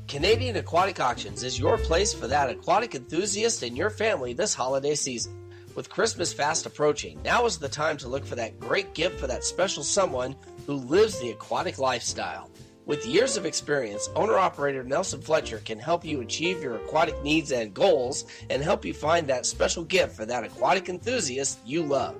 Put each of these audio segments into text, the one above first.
Canadian Aquatic Auctions is your place for that aquatic enthusiast in your family this holiday season. With Christmas fast approaching, now is the time to look for that great gift for that special someone who lives the aquatic lifestyle. With years of experience, owner-operator Nelson Fletcher can help you achieve your aquatic needs and goals and help you find that special gift for that aquatic enthusiast you love.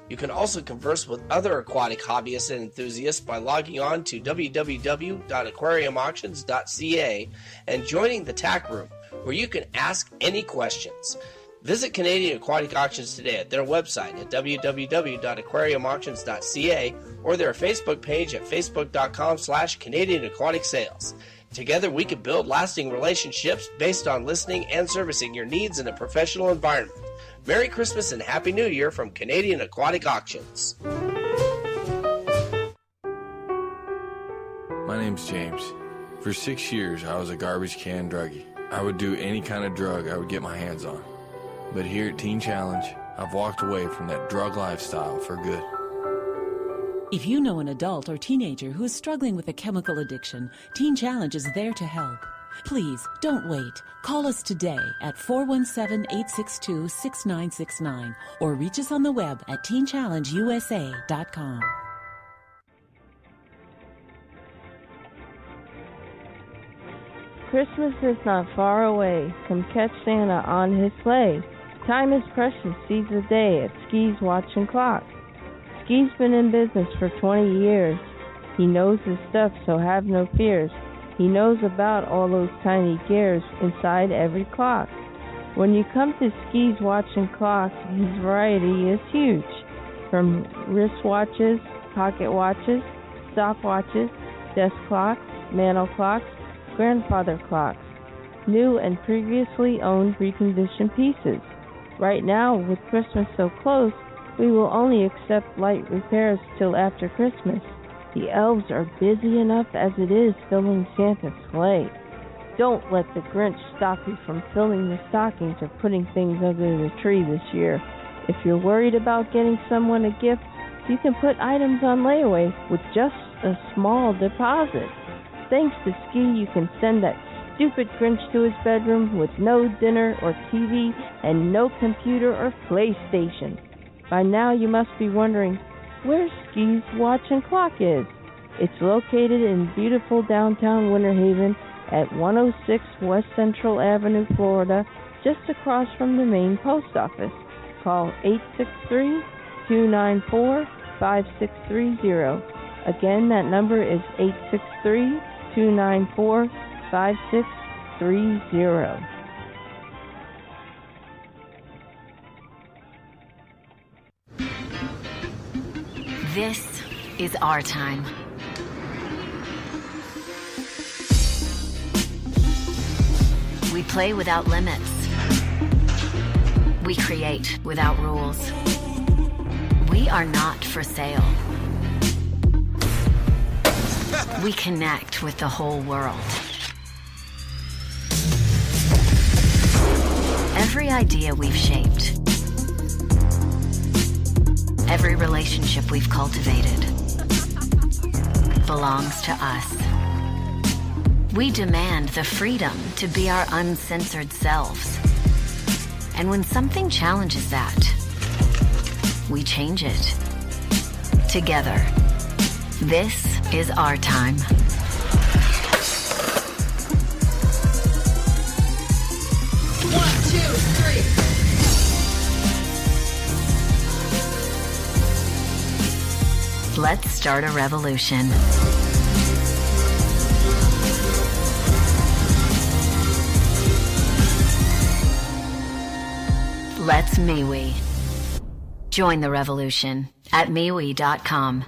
You can also converse with other aquatic hobbyists and enthusiasts by logging on to www.aquariumauctions.ca and joining the TAC room, where you can ask any questions. Visit Canadian Aquatic Auctions today at their website at www.aquariumauctions.ca or their Facebook page at facebook.com/Canadian Aquatic Sales. Together we can build lasting relationships based on listening and servicing your needs in a professional environment. Merry Christmas and Happy New Year from Canadian Aquatic Auctions. My name's James. For 6 years, I was a garbage can druggie. I would do any kind of drug I would get my hands on. But here at Teen Challenge, I've walked away from that drug lifestyle for good. If you know an adult or teenager who is struggling with a chemical addiction, Teen Challenge is there to help. Please, don't wait. Call us today at 417-862-6969 or reach us on the web at teenchallengeusa.com. Christmas is not far away. Come catch Santa on his sleigh. Time is precious, seize the day at Ski's Watch and Clock. Ski's been in business for 20 years. He knows his stuff, so have no fears. He knows about all those tiny gears inside every clock. When you come to Ski's Watch and Clock, his variety is huge. From wristwatches, pocket watches, stopwatches, desk clocks, mantel clocks, grandfather clocks, new and previously owned reconditioned pieces. Right now, with Christmas so close, we will only accept light repairs till after Christmas. The elves are busy enough as it is filling Santa's sleigh. Don't let the Grinch stop you from filling the stockings or putting things under the tree this year. If you're worried about getting someone a gift, you can put items on layaway with just a small deposit. Thanks to Ski, you can send that stupid Grinch to his bedroom with no dinner or TV and no computer or PlayStation. By now you must be wondering where Ski's Watch and Clock is. It's located in beautiful downtown Winter Haven at 106 West Central Avenue, Florida, just across from the main post office. Call 863-294-5630. Again, that number is 863-294-5630. This is our time. We play without limits. We create without rules. We are not for sale. We connect with the whole world. Every idea we've shaped, every relationship we've cultivated belongs to us. We demand the freedom to be our uncensored selves. And when something challenges that, we change it. Together, this is our time. One, two, three. Let's start a revolution. Let's MeWe. Join the revolution at MeWe.com.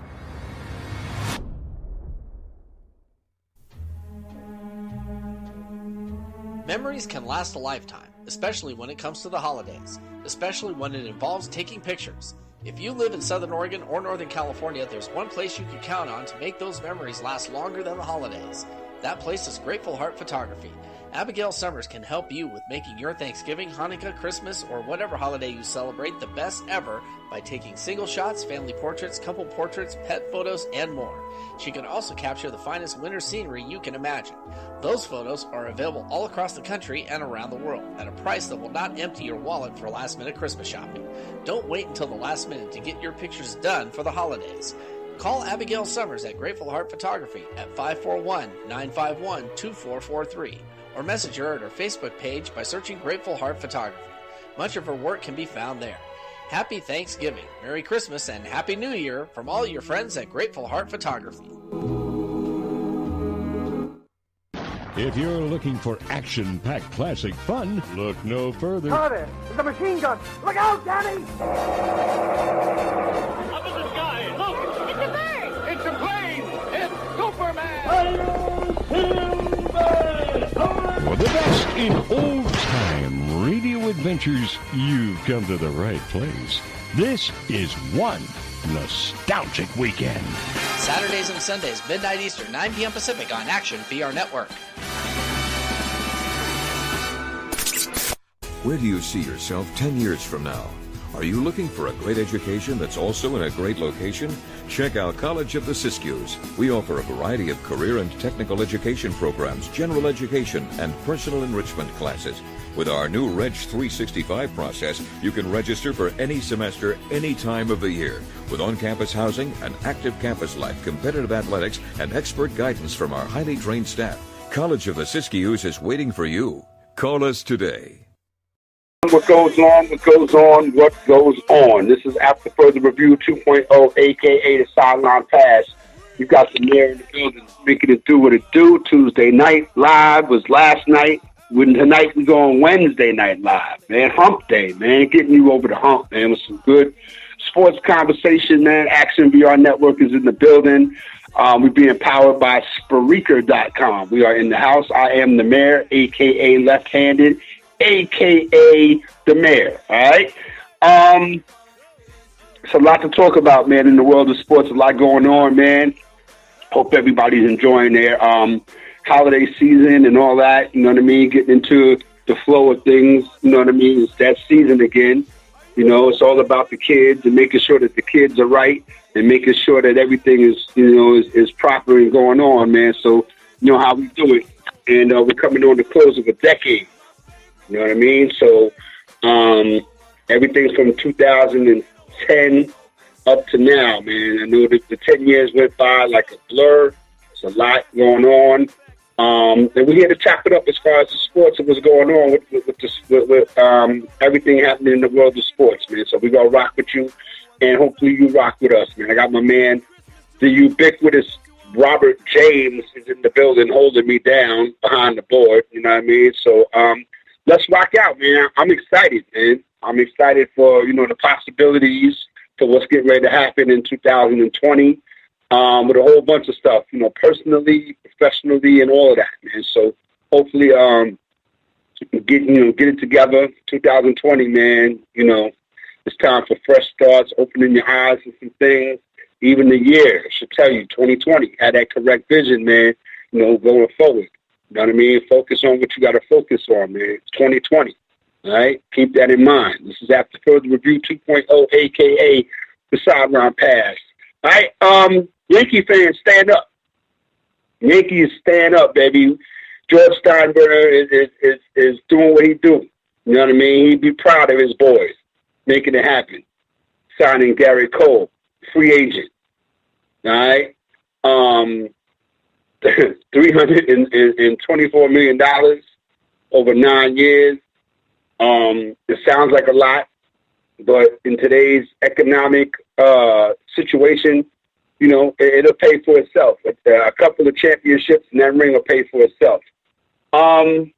Memories can last a lifetime, especially when it comes to the holidays, especially when it involves taking pictures. If you live in Southern Oregon or Northern California, there's one place you can count on to make those memories last longer than the holidays. That place is Grateful Heart Photography. Abigail Summers can help you with making your Thanksgiving, Hanukkah, Christmas, or whatever holiday you celebrate the best ever by taking single shots, family portraits, couple portraits, pet photos, and more. She can also capture the finest winter scenery you can imagine. Those photos are available all across the country and around the world at a price that will not empty your wallet for last-minute Christmas shopping. Don't wait until the last minute to get your pictures done for the holidays. Call Abigail Summers at Grateful Heart Photography at 541-951-2443 or message her at her Facebook page by searching Grateful Heart Photography. Much of her work can be found there. Happy Thanksgiving, Merry Christmas, and Happy New Year from all your friends at Grateful Heart Photography. If you're looking for action-packed classic fun, look no further. Carter, it's a machine gun. Look out, Danny! Up in the sky, look! It's a bird! It's a plane! It's Superman! For the best in old-time radio adventures, you've come to the right place. This is one nostalgic weekend. Saturdays and Sundays, midnight Eastern, 9 p.m. Pacific on Action VR Network. Where do you see yourself 10 years from now? Are you looking for a great education that's also in a great location? Check out College of the Siskiyous. We offer a variety of career and technical education programs, general education, and personal enrichment classes. With our new Reg 365 process, you can register for any semester, any time of the year. With on-campus housing, an active campus life, competitive athletics, and expert guidance from our highly trained staff. College of the Siskiyous is waiting for you. Call us today. What goes on, what goes on, what goes on. This is After Further Review 2.0, a.k.a. the Sideline Pass. You got the mayor in the building making it do what it do. Tuesday night live was last night. Tonight we go on Wednesday night live, man. Hump day, man. Getting you over the hump, man, with some good sports conversation, man. Action VR Network is in the building. We're being powered by Spreaker.com. We are in the house. I am the mayor, a.k.a. left-handed, a.k.a. the mayor, all right? It's a lot to talk about, man, in the world of sports. A lot going on, man. Hope everybody's enjoying their holiday season and all that, you know what I mean? Getting into the flow of things, you know what I mean? It's that season again. You know, it's all about the kids and making sure that the kids are right and making sure that everything is, you know, is proper and going on, man. So, you know how we do it. And we're coming on the close of a decade. You know what I mean? So everything from 2010 up to now, man. I know that the 10 years went by like a blur. There's a lot going on. And we're here to chop it up as far as the sports and what's going on with everything happening in the world of sports, man. So we're going to rock with you, and hopefully you rock with us, man. I got my man, the ubiquitous Robert James, is in the building holding me down behind the board, you know what I mean? So let's rock out, man. I'm excited, man. I'm excited for, you know, the possibilities for what's getting ready to happen in 2020 with a whole bunch of stuff, you know, personally, professionally, and all of that, man. So hopefully get it together. 2020, man, you know, it's time for fresh starts, opening your eyes to some things. Even the year should tell you, 2020, had that correct vision, man, you know, going forward. You know what I mean? Focus on what you got to focus on, man. It's 2020. All right? Keep that in mind. This is After Further Review 2.0, a.k.a. the Sideline Pass. All right? Yankee fans, stand up. Yankees, stand up, baby. George Steinbrenner is doing what he do. You know what I mean? He'd be proud of his boys making it happen. Signing Gary Cole, free agent. All right? $324 million over 9 years. It sounds like a lot, but in today's economic situation, you know, it'll pay for itself. A couple of championships and that ring will pay for itself. I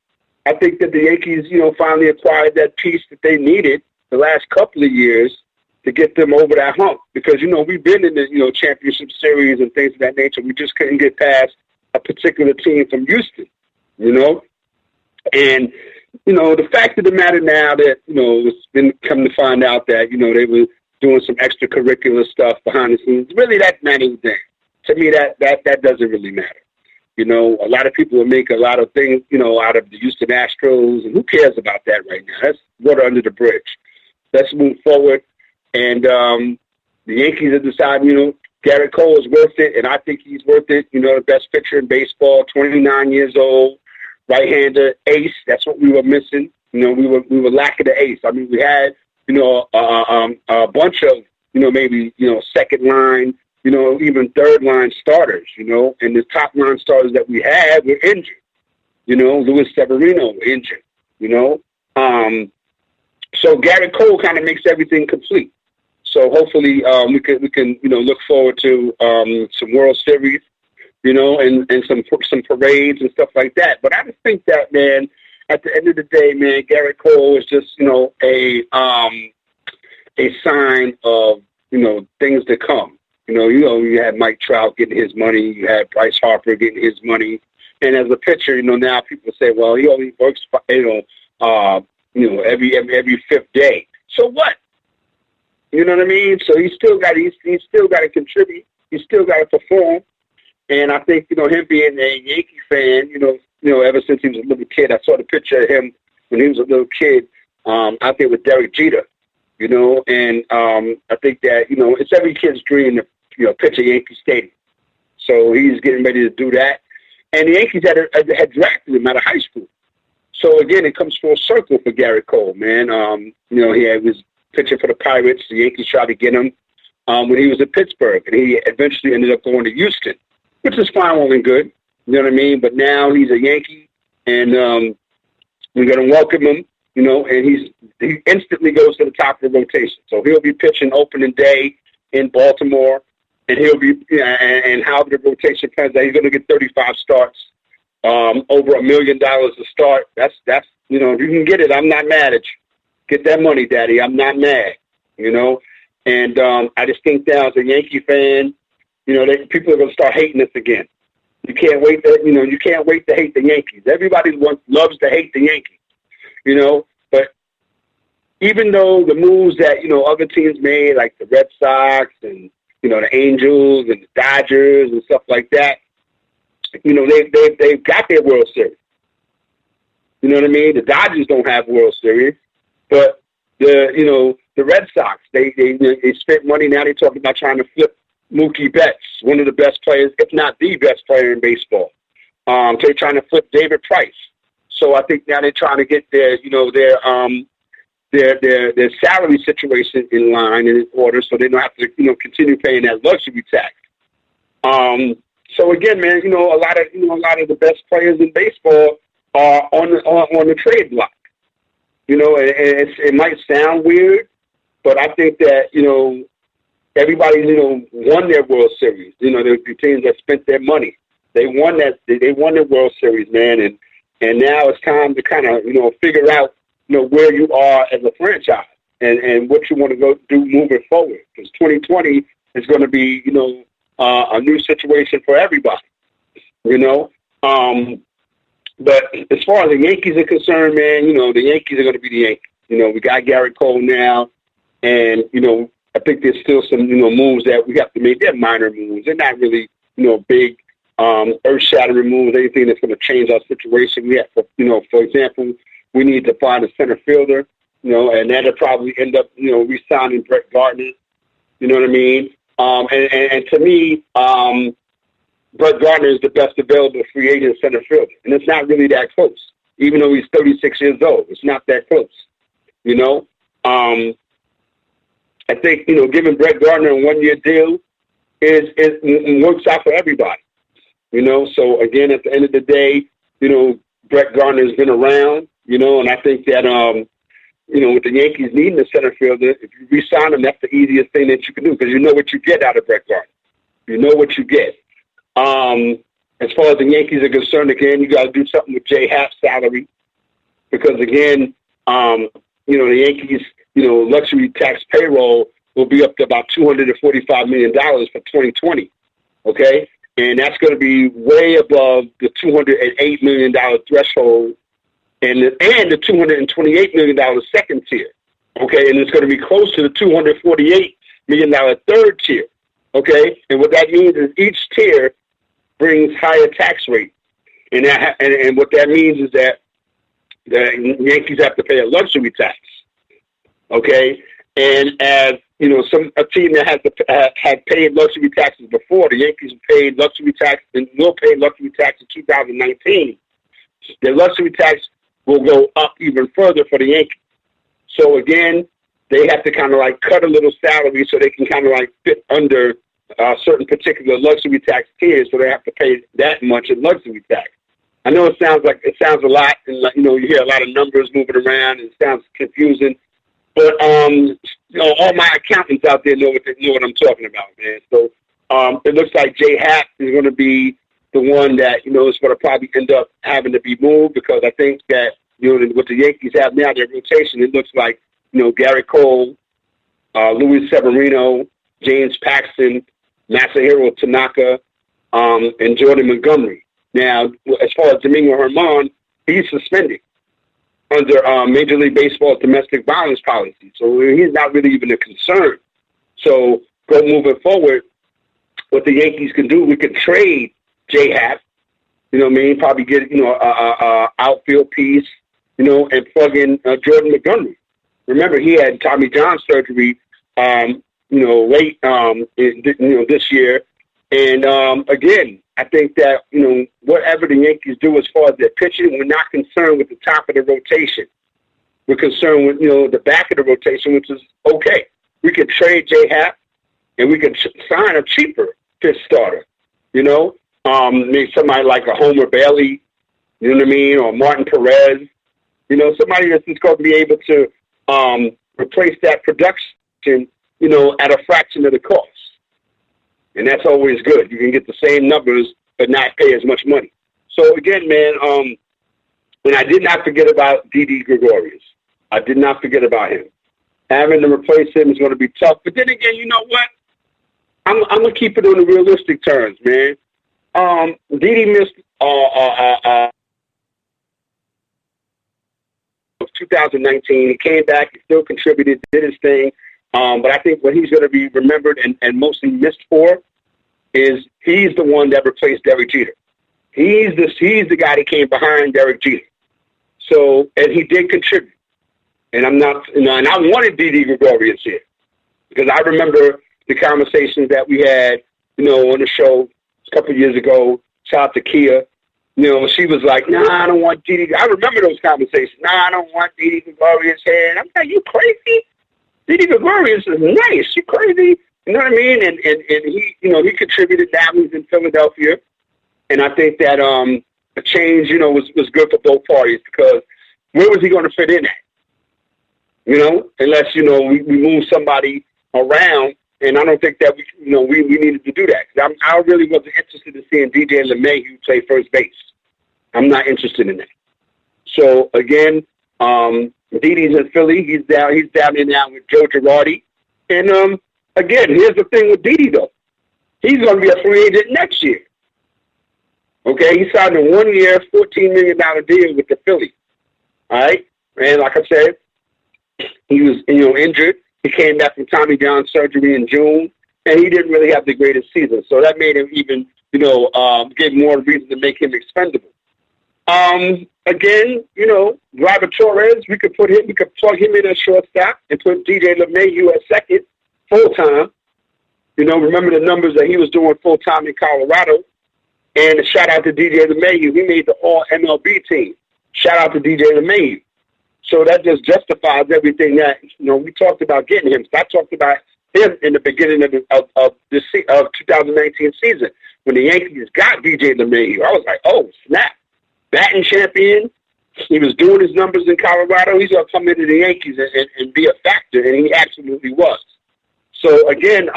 think that the Yankees, you know, finally acquired that piece that they needed the last couple of years to get them over that hump. Because, you know, we've been in the, you know, championship series and things of that nature. We just couldn't get past a particular team from Houston, you know. And, you know, the fact of the matter now that, you know, it's been come to find out that, you know, they were doing some extracurricular stuff behind the scenes, really that not anything. To me, that doesn't really matter. You know, a lot of people will make a lot of things, you know, out of the Houston Astros, and who cares about that right now? That's water under the bridge. Let's move forward. And the Yankees have decided, you know, Garrett Cole is worth it, and I think he's worth it. You know, the best pitcher in baseball, 29 years old, right-hander, ace. That's what we were missing. You know, we were lacking the ace. I mean, we had, you know, a bunch of, you know, maybe, you know, second line, you know, even third line starters, you know, and the top line starters that we had were injured. You know, Luis Severino injured, you know. So Garrett Cole kind of makes everything complete. So hopefully we can you know, look forward to some World Series, you know, and some parades and stuff like that. But I just think that, man, at the end of the day, man, Garrett Cole is just, you know, a sign of, you know, things to come. You know, you had Mike Trout getting his money, you had Bryce Harper getting his money, and as a pitcher, you know, now people say, well, he only works, every fifth day. So what? You know what I mean? So he's still got to contribute. He's still got to perform. And I think, you know, him being a Yankee fan, you know, ever since he was a little kid, I saw the picture of him when he was a little kid out there with Derek Jeter, you know, and I think that, you know, it's every kid's dream to, you know, pitch a Yankee Stadium. So he's getting ready to do that. And the Yankees had drafted him out of high school. So, again, it comes full circle for Garrett Cole, man. You know, he was pitching for the Pirates. The Yankees tried to get him when he was in Pittsburgh, and he eventually ended up going to Houston, which is fine, all and good. You know what I mean? But now he's a Yankee, and we're going to welcome him, you know, and he instantly goes to the top of the rotation. So he'll be pitching opening day in Baltimore, and he'll be, and how the rotation plans out, he's going to get 35 starts, over $1 million a start. That's, you know, if you can get it, I'm not mad at you. Get that money, Daddy. I'm not mad, you know. And I just think now as a Yankee fan, you know, people are going to start hating us again. You can't wait to hate the Yankees. Everybody loves to hate the Yankees, you know. But even though the moves that, you know, other teams made, like the Red Sox and, you know, the Angels and the Dodgers and stuff like that, you know, they've got their World Series. You know what I mean? The Dodgers don't have World Series. But the Red Sox, they spent money. Now they're talking about trying to flip Mookie Betts, one of the best players, if not the best player in baseball. They're trying to flip David Price. So I think now they're trying to get their salary situation in line and in order, so they don't have to, you know, continue paying that luxury tax. So again, man, you know, a lot of the best players in baseball are on the trade block. You know, it might sound weird, but I think that, you know, everybody, you know, won their World Series. You know, the teams that spent their money, they won their World Series, man. And now it's time to kind of, you know, figure out, you know, where you are as a franchise and what you want to go do moving forward. Because 2020 is going to be, you know, a new situation for everybody, you know. But as far as the Yankees are concerned, man, you know, the Yankees are going to be the Yankees. You know, we got Garrett Cole now, and, you know, I think there's still some, you know, moves that we have to make. They're minor moves. They're not really, you know, big, earth-shattering moves, anything that's going to change our situation. We have, for example, we need to find a center fielder, you know, and that'll probably end up, you know, re-signing Brett Gardner. You know what I mean? And to me, Brett Gardner is the best available free agent center fielder, and it's not really that close. Even though he's 36 years old, it's not that close. You know, I think, you know, giving Brett Gardner a 1-year deal is works out for everybody. You know, so again, at the end of the day, you know, Brett Gardner has been around. You know, and I think that you know, with the Yankees needing a center fielder, if you re-sign him, that's the easiest thing that you can do because you know what you get out of Brett Gardner. You know what you get. As far as the Yankees are concerned, again, you got to do something with Jay Happ's salary because, again, you know, the Yankees, you know, luxury tax payroll will be up to about $245 million for 2020, okay? And that's going to be way above the $208 million threshold and the $228 million second tier, okay? And it's going to be close to the $248 million third tier, okay? And what that means is each tier brings higher tax rate. And what that means is that the Yankees have to pay a luxury tax. Okay? And as you know, a team that had paid luxury taxes before, the Yankees paid luxury tax and will pay luxury tax in 2019. The luxury tax will go up even further for the Yankees. So again, they have to kind of like cut a little salary so they can kind of like fit under certain particular luxury tax tiers, so they have to pay that much in luxury tax. I know it sounds a lot, and you know, you hear a lot of numbers moving around, and it sounds confusing. But you know, all my accountants out there know what I'm talking about, man. So it looks like Jay Happ is going to be the one that, you know, is going to probably end up having to be moved, because I think that, you know, what the Yankees have now, their rotation, it looks like, you know, Gary Cole, Luis Severino, James Paxton, Masahiro Tanaka, and Jordan Montgomery. Now, as far as Domingo Germán, he's suspended under Major League Baseball's domestic violence policy. So he's not really even a concern. So moving forward, what the Yankees can do, we can trade J Happ, you know what I mean, probably get, you know, a outfield piece, you know, and plug in Jordan Montgomery. Remember, he had Tommy John surgery, you know, late, this year. And again, I think that, you know, whatever the Yankees do as far as their pitching, we're not concerned with the top of the rotation. We're concerned with, you know, the back of the rotation, which is okay. We could trade J Happ, and we could sign a cheaper fifth starter, you know, maybe somebody like a Homer Bailey, you know what I mean, or Martin Perez, you know, somebody that's just going to be able to replace that production, you know, at a fraction of the cost. And that's always good. You can get the same numbers but not pay as much money. So, again, man, and I did not forget about Didi Gregorius. I did not forget about him. Having to replace him is going to be tough. But then again, you know what? I'm going to keep it on the realistic terms, man. Didi missed 2019. He came back. He still contributed, did his thing. But I think what he's going to be remembered and mostly missed for is he's the one that replaced Derek Jeter. He's the guy that came behind Derek Jeter. So, and he did contribute. And I'm not, you know, and I wanted Didi Gregorius here, because I remember the conversations that we had, you know, on the show a couple of years ago. Shout out to Kia. You know, she was like, "Nah, I don't want Didi." I remember those conversations. "Nah, I don't want Didi Gregorius here." And I'm like, "You crazy? Didi Gregorius is nice. You crazy?" You know what I mean? And he, you know, he contributed. Now he's in Philadelphia, and I think that a change, you know, was good for both parties, because where was he going to fit in at? You know, unless, you know, we move somebody around, and I don't think that we needed to do that. I really wasn't interested in seeing DJ LeMahieu play first base. I'm not interested in that. So again, Didi's in Philly. He's down there now with Joe Girardi. And again, here's the thing with Didi though. He's going to be a free agent next year. Okay, he signed a 1-year, $14 million deal with the Phillies. All right, and like I said, he was, you know, injured. He came back from Tommy John surgery in June, and he didn't really have the greatest season. So that made him even, you know, give more reason to make him expendable. Again, you know, Robert Torres, we could plug him in as shortstop and put DJ LeMahieu at second full time. You know, remember the numbers that he was doing full time in Colorado. And a shout out to DJ LeMahieu. He made the All MLB team. Shout out to DJ LeMahieu. So that just justifies everything that, you know, we talked about getting him. So I talked about him in the beginning of 2019 season when the Yankees got DJ LeMahieu. I was like, oh snap! Batting champion. He was doing his numbers in Colorado. He's going to come into the Yankees and be a factor, and he absolutely was. So, again,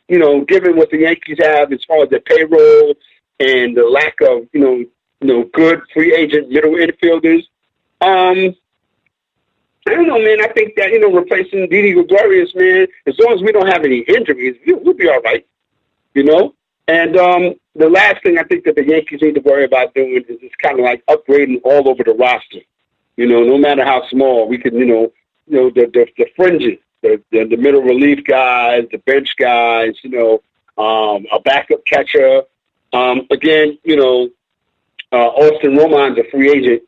you know, given what the Yankees have as far as their payroll and the lack of, you know, good free agent middle infielders, I don't know, man. I think that, you know, replacing Didi Gregorius, man, as long as we don't have any injuries, we'll be all right, you know. And the last thing I think that the Yankees need to worry about doing is just kind of like upgrading all over the roster. You know, no matter how small, we can, you know, the fringes, the middle relief guys, the bench guys, you know, a backup catcher, Again, Austin Roman's a free agent.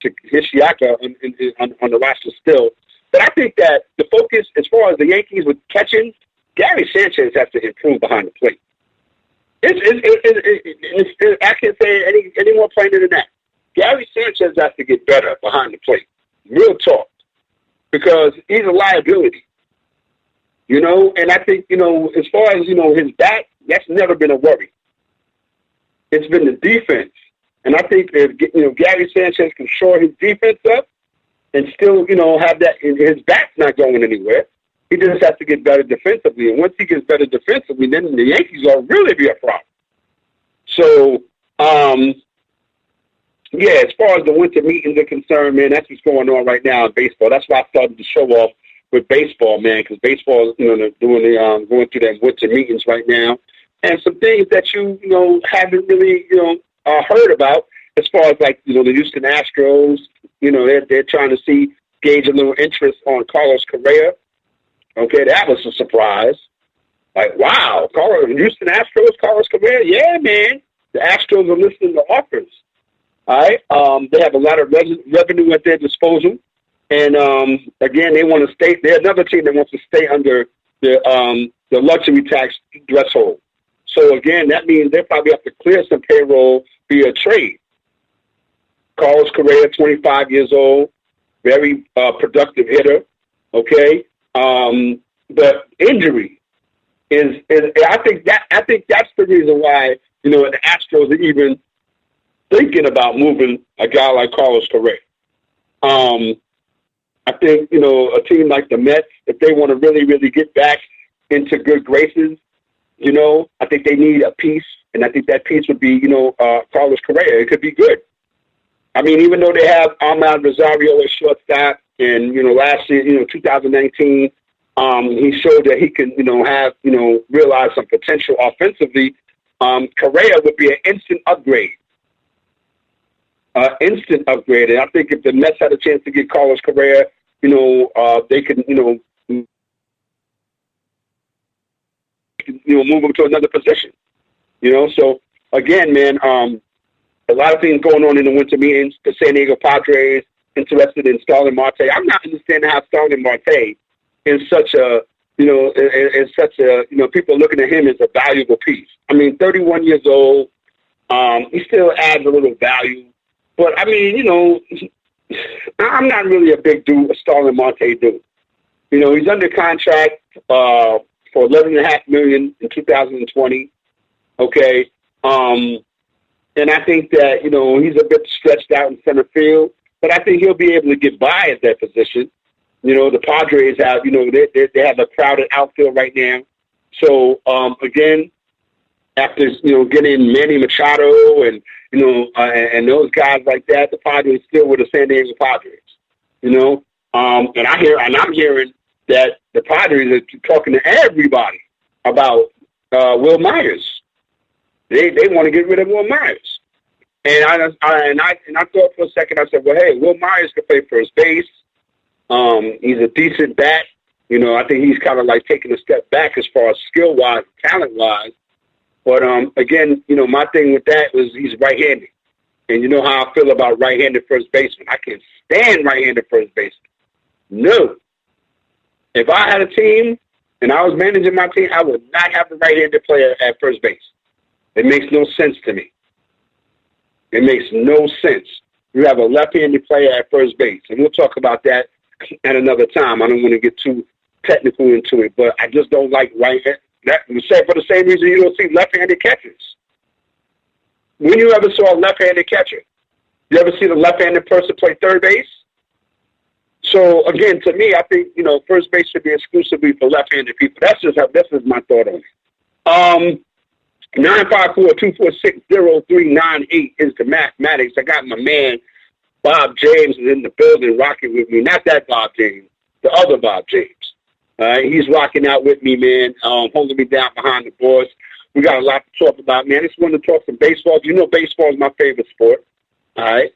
To Hishiaka on the roster still. But I think that the focus, as far as the Yankees with catching, Gary Sanchez has to improve behind the plate. I can't say any more plainer than that. Gary Sanchez has to get better behind the plate. Real talk. Because he's a liability. And I think, as far as, his bat, that's never been a worry. It's been the defense. And I think if, Gary Sanchez can shore his defense up and still, have that, his bat's not going anywhere. He just has to get better defensively. And once he gets better defensively, then the Yankees will really be a problem. So, as far as the winter meetings are concerned, man, that's what's going on right now in baseball. That's why I started to show off with baseball, man, because baseball, they're going through their winter meetings right now. And some things that you haven't really, heard about as far as like, the Houston Astros, they're trying to gauge a little interest on Carlos Correa. Okay, that was a surprise. Like, wow, Houston Astros, Carlos Correa? Yeah, man. The Astros are listening to offers. All right? They have a lot of revenue at their disposal. And, again, they want to stay. They're another team that wants to stay under the luxury tax threshold. So, again, that means they probably have to clear some payroll via trade. Carlos Correa, 25 years old, very productive hitter. Okay? But injury is I think that's the reason why, the Astros are even thinking about moving a guy like Carlos Correa. I think, a team like the Mets, if they want to really, really get back into good graces, I think they need a piece, and I think that piece would be, Carlos Correa. It could be good. I mean, even though they have Ahmad Rosario as shortstop, and, last year, 2019, he showed that he can, realize some potential offensively. Correa would be an instant upgrade. And I think if the Mets had a chance to get Carlos Correa, they could, move him to another position. So again, man, a lot of things going on in the winter meetings. The San Diego Padres interested in Starling Marte. I'm not understanding how Starling Marte is such a, people are looking at him as a valuable piece. I mean, 31 years old, he still adds a little value. But, I mean, I'm not really a big dude, a Starling Marte dude. He's under contract for $11.5 million in 2020. Okay. And I think that, he's a bit stretched out in center field, but I think he'll be able to get by at that position. The Padres have, they have a crowded outfield right now. So, again, after, getting Manny Machado and, and those guys like that, the Padres still with the San Diego Padres, and I'm hearing that the Padres are talking to everybody about Will Myers. They want to get rid of Will Myers. And I thought for a second, I said, well, hey, Will Myers can play first base. He's a decent bat. I think he's kind of like taking a step back as far as skill-wise, talent-wise. But, again, my thing with that was he's right-handed. And you know how I feel about right-handed first baseman. I can't stand right-handed first baseman. No. If I had a team and I was managing my team, I would not have a right-handed player at first base. It makes no sense to me. It makes no sense. You have a left-handed player at first base. And we'll talk about that at another time. I don't want to get too technical into it, but I just don't like right-handed. That for the same reason you don't see left-handed catchers. When you ever saw a left-handed catcher? You ever seen a left-handed person play third base? So again, to me, I think first base should be exclusively for left-handed people. That's just my thought on it. 954-246-0398 is the mathematics. I got my man Bob James is in the building rocking with me. Not that Bob James, the other Bob James. He's rocking out with me, man, holding me down behind the boards. We got a lot to talk about, man. I just want to talk some baseball. Baseball is my favorite sport. All right.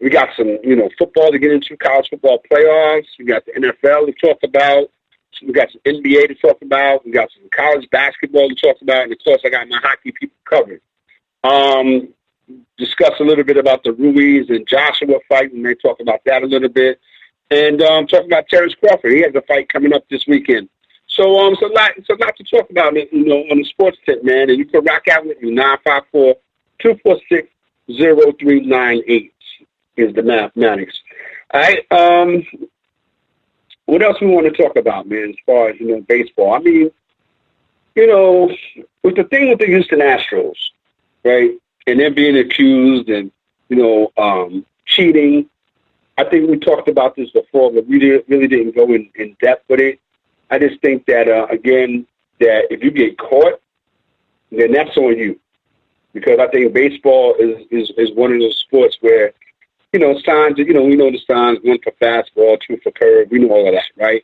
We got some, football to get into, college football playoffs. We got the NFL to talk about. We got some NBA to talk about. We got some college basketball to talk about. And, of course, I got my hockey people covered. Discuss a little bit about the Ruiz and Joshua fight, and they talk about that a little bit. And talk about Terrence Crawford. He has a fight coming up this weekend. So it's a lot to talk about, you know, on the sports tip, man. And you can rock out with me. 954-246-0398 is the mathematics. All right. What else we want to talk about, man, as far as, you know, baseball? I mean, you know, with the thing with the Houston Astros, right, and they're being accused and, you know, cheating. I think we talked about this before, but we really didn't go in depth with it. I just think that, again, that if you get caught, then that's on you. Because I think baseball is one of those sports where, you know, signs, you know, we know the signs, 1 for fastball, 2 for curve. We know all of that, right?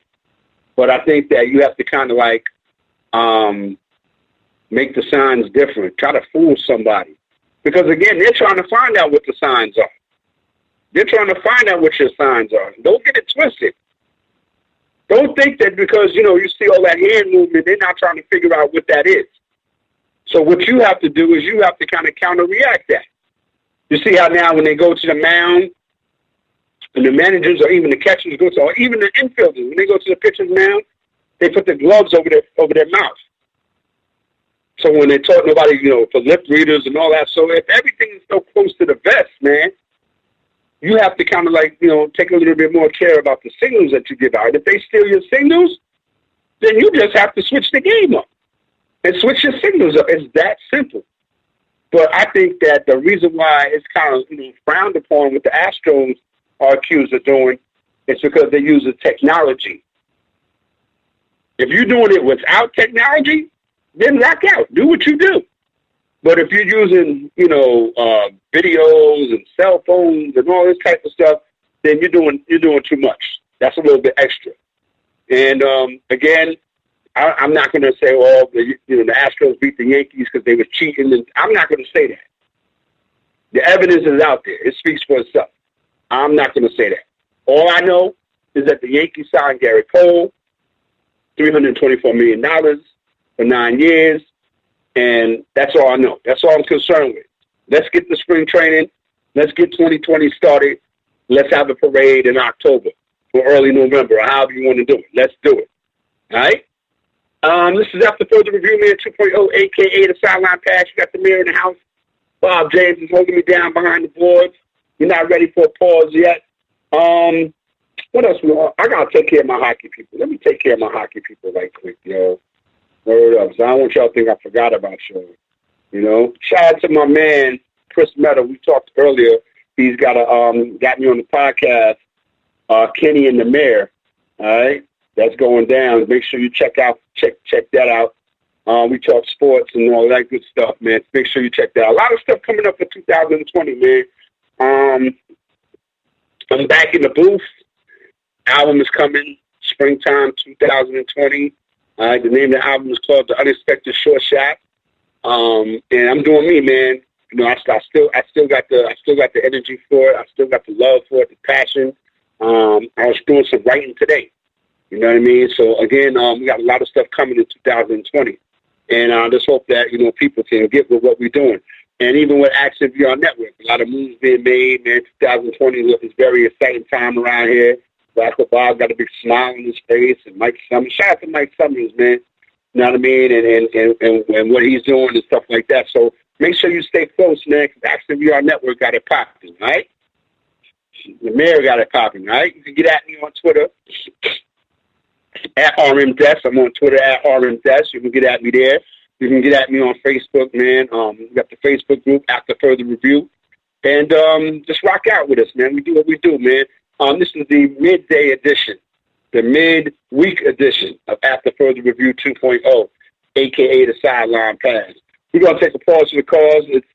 But I think that you have to kind of like make the signs different, try to fool somebody. Because, again, they're trying to find out what the signs are. They're trying to find out what your signs are. Don't get it twisted. Don't think that because, you know, you see all that hand movement, they're not trying to figure out what that is. So what you have to do is you have to kind of counter-react that. You see how now when they go to the mound, and the managers or even the catchers go to, or even the infielders, when they go to the pitcher's mound, they put the gloves over their mouth. So when they talk, nobody, you know, for lip readers and all that. So if everything is so close to the vest, man, you have to kind of like, you know, take a little bit more care about the signals that you give out. If they steal your signals, then you just have to switch the game up and switch your signals up. It's that simple. But I think that the reason why it's kind of, you know, frowned upon what the Astros are accused of doing is because they use the technology. If you're doing it without technology, then rock out. Do what you do. But if you're using, you know, videos and cell phones and all this type of stuff, then you're doing too much. That's a little bit extra. And again, I'm not going to say, well, you know, the Astros beat the Yankees because they were cheating. And I'm not going to say that. The evidence is out there. It speaks for itself. I'm not going to say that. All I know is that the Yankees signed Gary Cole, $324 million for 9 years. And that's all I know. That's all I'm concerned with. Let's get the spring training. Let's get 2020 started. Let's have a parade in October or early November, or however you want to do it. Let's do it. All right? This is After Further Review, man, 2.0, a.k.a. the Sideline Pass. You got the mirror in the house. Bob James is holding me down behind the boards. You're not ready for a pause yet. What else? I got to take care of my hockey people. Let me take care of my hockey people right quick, yo. Word up. So I don't want y'all to think I forgot about you. You know? Shout out to my man, Chris Meta. We talked earlier. He's got got me on the podcast, Kenny and the Mayor. All right? That's going down. Make sure you check that out. We talk sports and all that good stuff, man. Make sure you check that out. A lot of stuff coming up for 2020, man. I'm back in the booth. Album is coming springtime 2020. The name of the album is called The Unexpected Short Shot. And I'm doing me, man. You know, I still got the energy for it. I still got the love for it, the passion. I was doing some writing today. You know what I mean? So again, we got a lot of stuff coming in 2020. And I just hope that, you know, people can get with what we're doing. And even with Action VR Network, a lot of moves being made, man. 2020 is a very exciting time around here. Black Bob got a big smile on his face, and Mike Summers. Shout out to Mike Summers, man. You know what I mean? And what he's doing and stuff like that. So make sure you stay close, man, because Action VR Network got it popping, right? The mayor got it popping, right? You can get at me on Twitter at RMDesk. I'm on Twitter at RMDesk. You can get at me there. You can get at me on Facebook, man. We got the Facebook group, After Further Review. And just rock out with us, man. We do what we do, man. This is the midday edition, the midweek edition of After Further Review 2.0, a.k.a. the Sideline Pass. We're going to take a pause for the cause. It's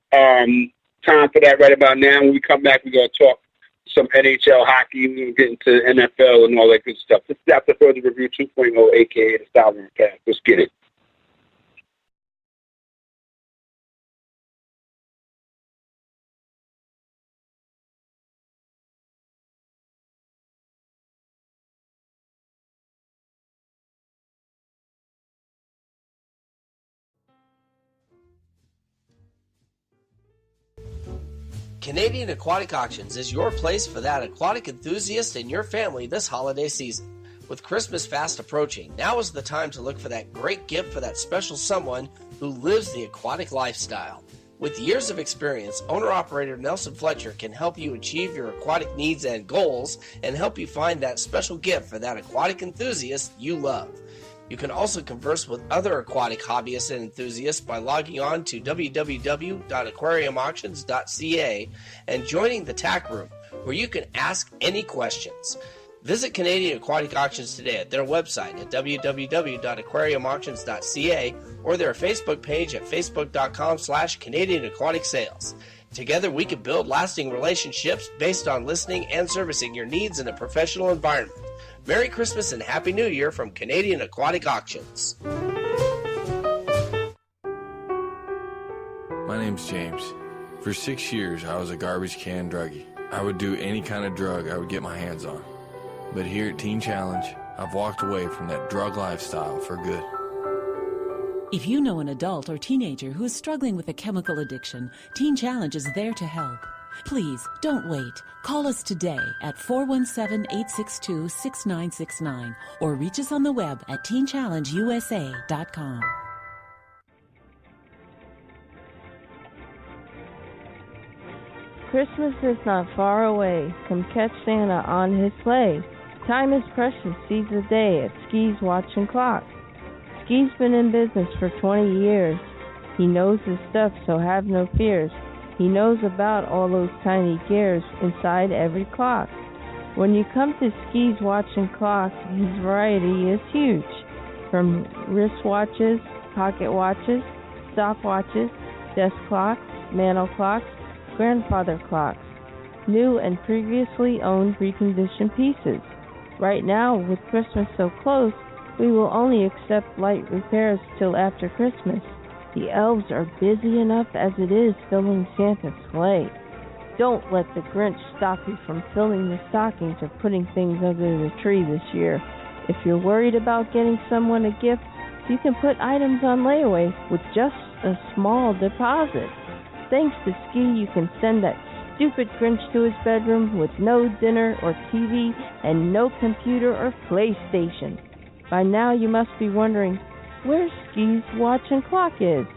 time for that right about now. When we come back, we're going to talk some NHL hockey. We're going to get into NFL and all that good stuff. This is After Further Review 2.0, a.k.a. the Sideline Pass. Let's get it. Canadian Aquatic Auctions is your place for that aquatic enthusiast in your family this holiday season. With Christmas fast approaching, now is the time to look for that great gift for that special someone who lives the aquatic lifestyle. With years of experience, owner-operator Nelson Fletcher can help you achieve your aquatic needs and goals and help you find that special gift for that aquatic enthusiast you love. You can also converse with other aquatic hobbyists and enthusiasts by logging on to www.aquariumauctions.ca and joining the TAC room, where you can ask any questions. Visit Canadian Aquatic Auctions today at their website at www.aquariumauctions.ca or their Facebook page at facebook.com/Canadian Aquatic Sales. Together we can build lasting relationships based on listening and servicing your needs in a professional environment. Merry Christmas and Happy New Year from Canadian Aquatic Auctions. My name's James. For 6 years, I was a garbage can druggie. I would do any kind of drug I would get my hands on. But here at Teen Challenge, I've walked away from that drug lifestyle for good. If you know an adult or teenager who is struggling with a chemical addiction, Teen Challenge is there to help. Please, don't wait. Call us today at 417-862-6969 or reach us on the web at teenchallengeusa.com. Christmas is not far away. Come catch Santa on his sleigh. Time is precious, seize the day at Ski's Watch and Clock. Ski's been in business for 20 years. He knows his stuff, so have no fears. He knows about all those tiny gears inside every clock. When you come to Ski's Watch and Clock, his variety is huge. From wristwatches, pocket watches, stopwatches, desk clocks, mantle clocks, grandfather clocks, new and previously owned reconditioned pieces. Right now, with Christmas so close, we will only accept light repairs till after Christmas. The elves are busy enough as it is filling Santa's sleigh. Don't let the Grinch stop you from filling the stockings or putting things under the tree this year. If you're worried about getting someone a gift, you can put items on layaway with just a small deposit. Thanks to Ski, you can send that stupid Grinch to his bedroom with no dinner or TV and no computer or PlayStation. By now you must be wondering where Ski's Watch and Clock is.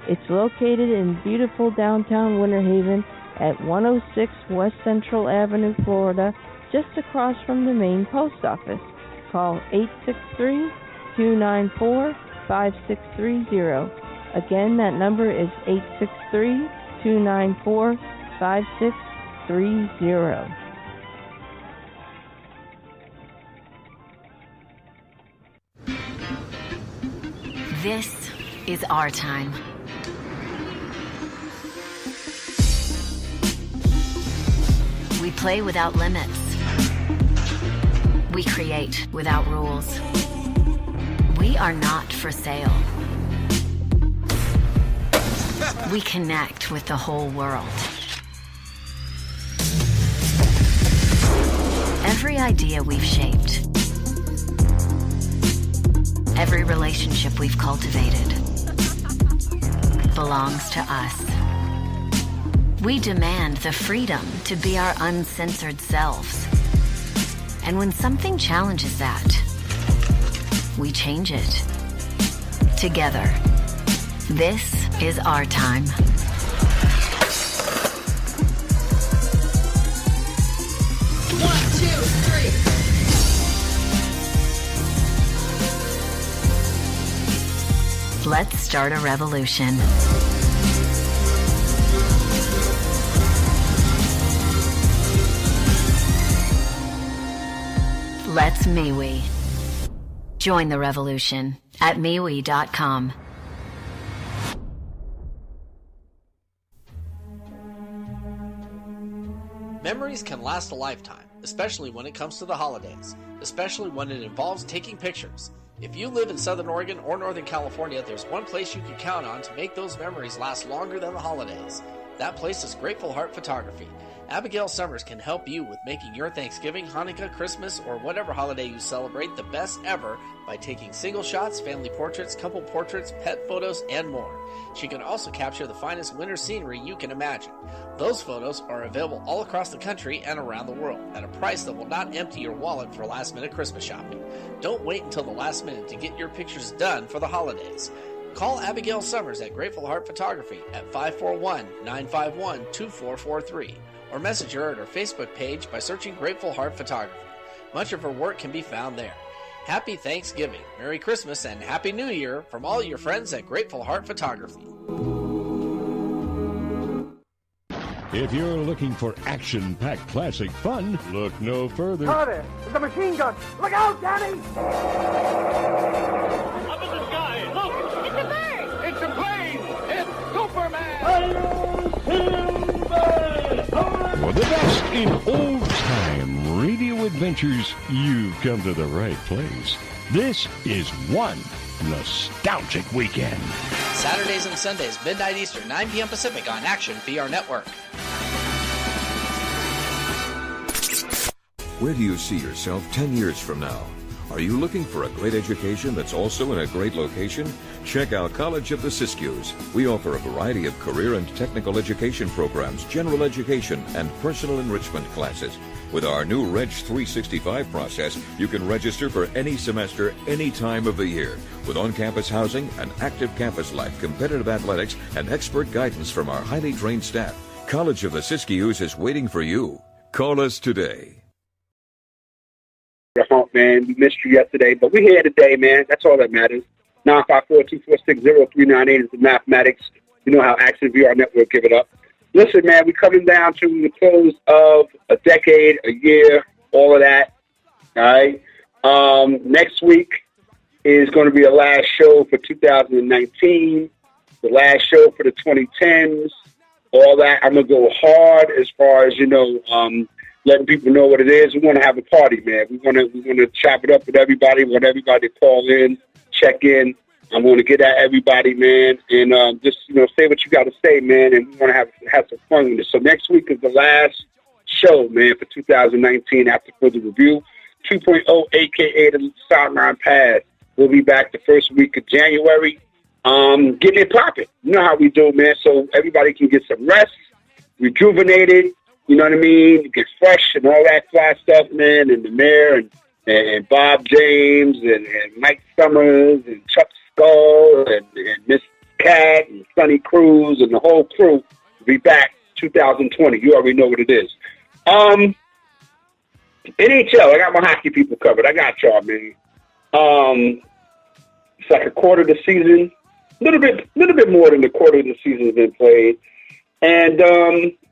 It's located in beautiful downtown Winter Haven at 106 West Central Avenue, Florida, just across from the main post office. Call 863-294-5630. Again, that number is 863-294-5630. This is our time. We play without limits. We create without rules. We are not for sale. We connect with the whole world. Every idea we've shaped, every relationship we've cultivated belongs to us. We demand the freedom to be our uncensored selves. And when something challenges that, we change it. Together. This is our time. One, two, three. Let's start a revolution. Let's MeWe. Join the revolution at MeWe.com. Memories can last a lifetime, especially when it comes to the holidays, especially when it involves taking pictures. If you live in Southern Oregon or Northern California, there's one place you can count on to make those memories last longer than the holidays. That place is Grateful Heart Photography. Abigail Summers can help you with making your Thanksgiving, Hanukkah, Christmas, or whatever holiday you celebrate the best ever by taking single shots, family portraits, couple portraits, pet photos, and more. She can also capture the finest winter scenery you can imagine. Those photos are available all across the country and around the world at a price that will not empty your wallet for last-minute Christmas shopping. Don't wait until the last minute to get your pictures done for the holidays. Call Abigail Summers at Grateful Heart Photography at 541-951-2443 or message her at her Facebook page by searching Grateful Heart Photography. Much of her work can be found there. Happy Thanksgiving, Merry Christmas, and Happy New Year from all your friends at Grateful Heart Photography. If you're looking for action-packed classic fun, look no further. Carter, there's a machine gun. Look out, Danny! Up in the sky, look! It's a bird! It's a plane! It's Superman! For the best in old-time radio adventures, you've come to the right place. This is one nostalgic weekend. Saturdays and Sundays, midnight Eastern, 9 p.m. Pacific on Action VR Network. Where do you see yourself 10 years from now? Are you looking for a great education that's also in a great location? Check out College of the Siskiyous. We offer a variety of career and technical education programs, general education, and personal enrichment classes. With our new Reg 365 process, you can register for any semester, any time of the year. With on-campus housing, an active campus life, competitive athletics, and expert guidance from our highly trained staff, College of the Siskiyous is waiting for you. Call us today. Hump, man. We missed you yesterday, but we're here today, man. That's all that matters. 954-246-0398 is the mathematics. You know how Action VR Network give it up. Listen, man, we're coming down to the close of a decade, a year, all of that. All right. Next week is going to be the last show for 2019, the last show for the 2010s, all that. I'm going to go hard as far as, letting people know what it is. We want to have a party, man. We want to chop it up with everybody. We want everybody to call in, check in. I'm going to get at everybody, man, and just say what you got to say, man. And we want to have some fun with it. So next week is the last show, man, for 2019 after further review. 2.0, aka the Sideline Pass. We'll be back the first week of January. Getting it popping. You know how we do, man. So everybody can get some rest, rejuvenated. You know what I mean? Get fresh and all that fly stuff, man. And the mayor and Bob James and Mike Summers and Chuck Skull and Miss Cat and Sonny Cruz and the whole crew will be back 2020. You already know what it is. NHL, I got my hockey people covered. I got y'all, man. It's like a quarter of the season. A little bit more than the quarter of the season has been played. And,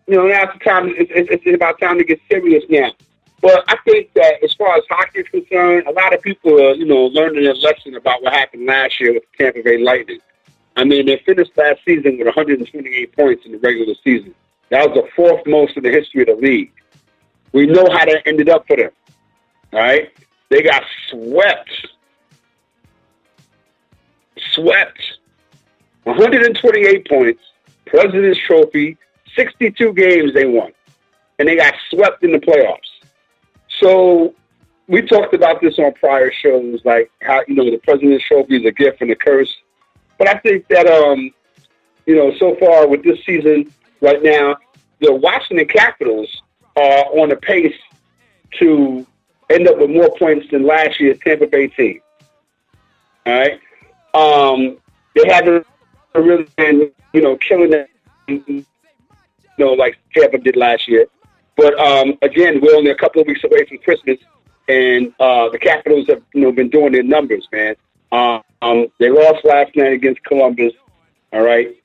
now's the time. It's about time to get serious now. But I think that as far as hockey is concerned, a lot of people are, learning their lesson about what happened last year with the Tampa Bay Lightning. I mean, they finished last season with 128 points in the regular season. That was the fourth most in the history of the league. We know how that ended up for them. All right? They got swept. 128 points, President's Trophy, 62 games they won, and they got swept in the playoffs. So we talked about this on prior shows, like how, the President's Trophy is a gift and a curse. But I think that, so far with this season right now, the Washington Capitals are on a pace to end up with more points than last year's Tampa Bay team. All right? They haven't really been, killing it, like Tampa did last year. But, again, we're only a couple of weeks away from Christmas, and the Capitals have, been doing their numbers, man. They lost last night against Columbus, all right?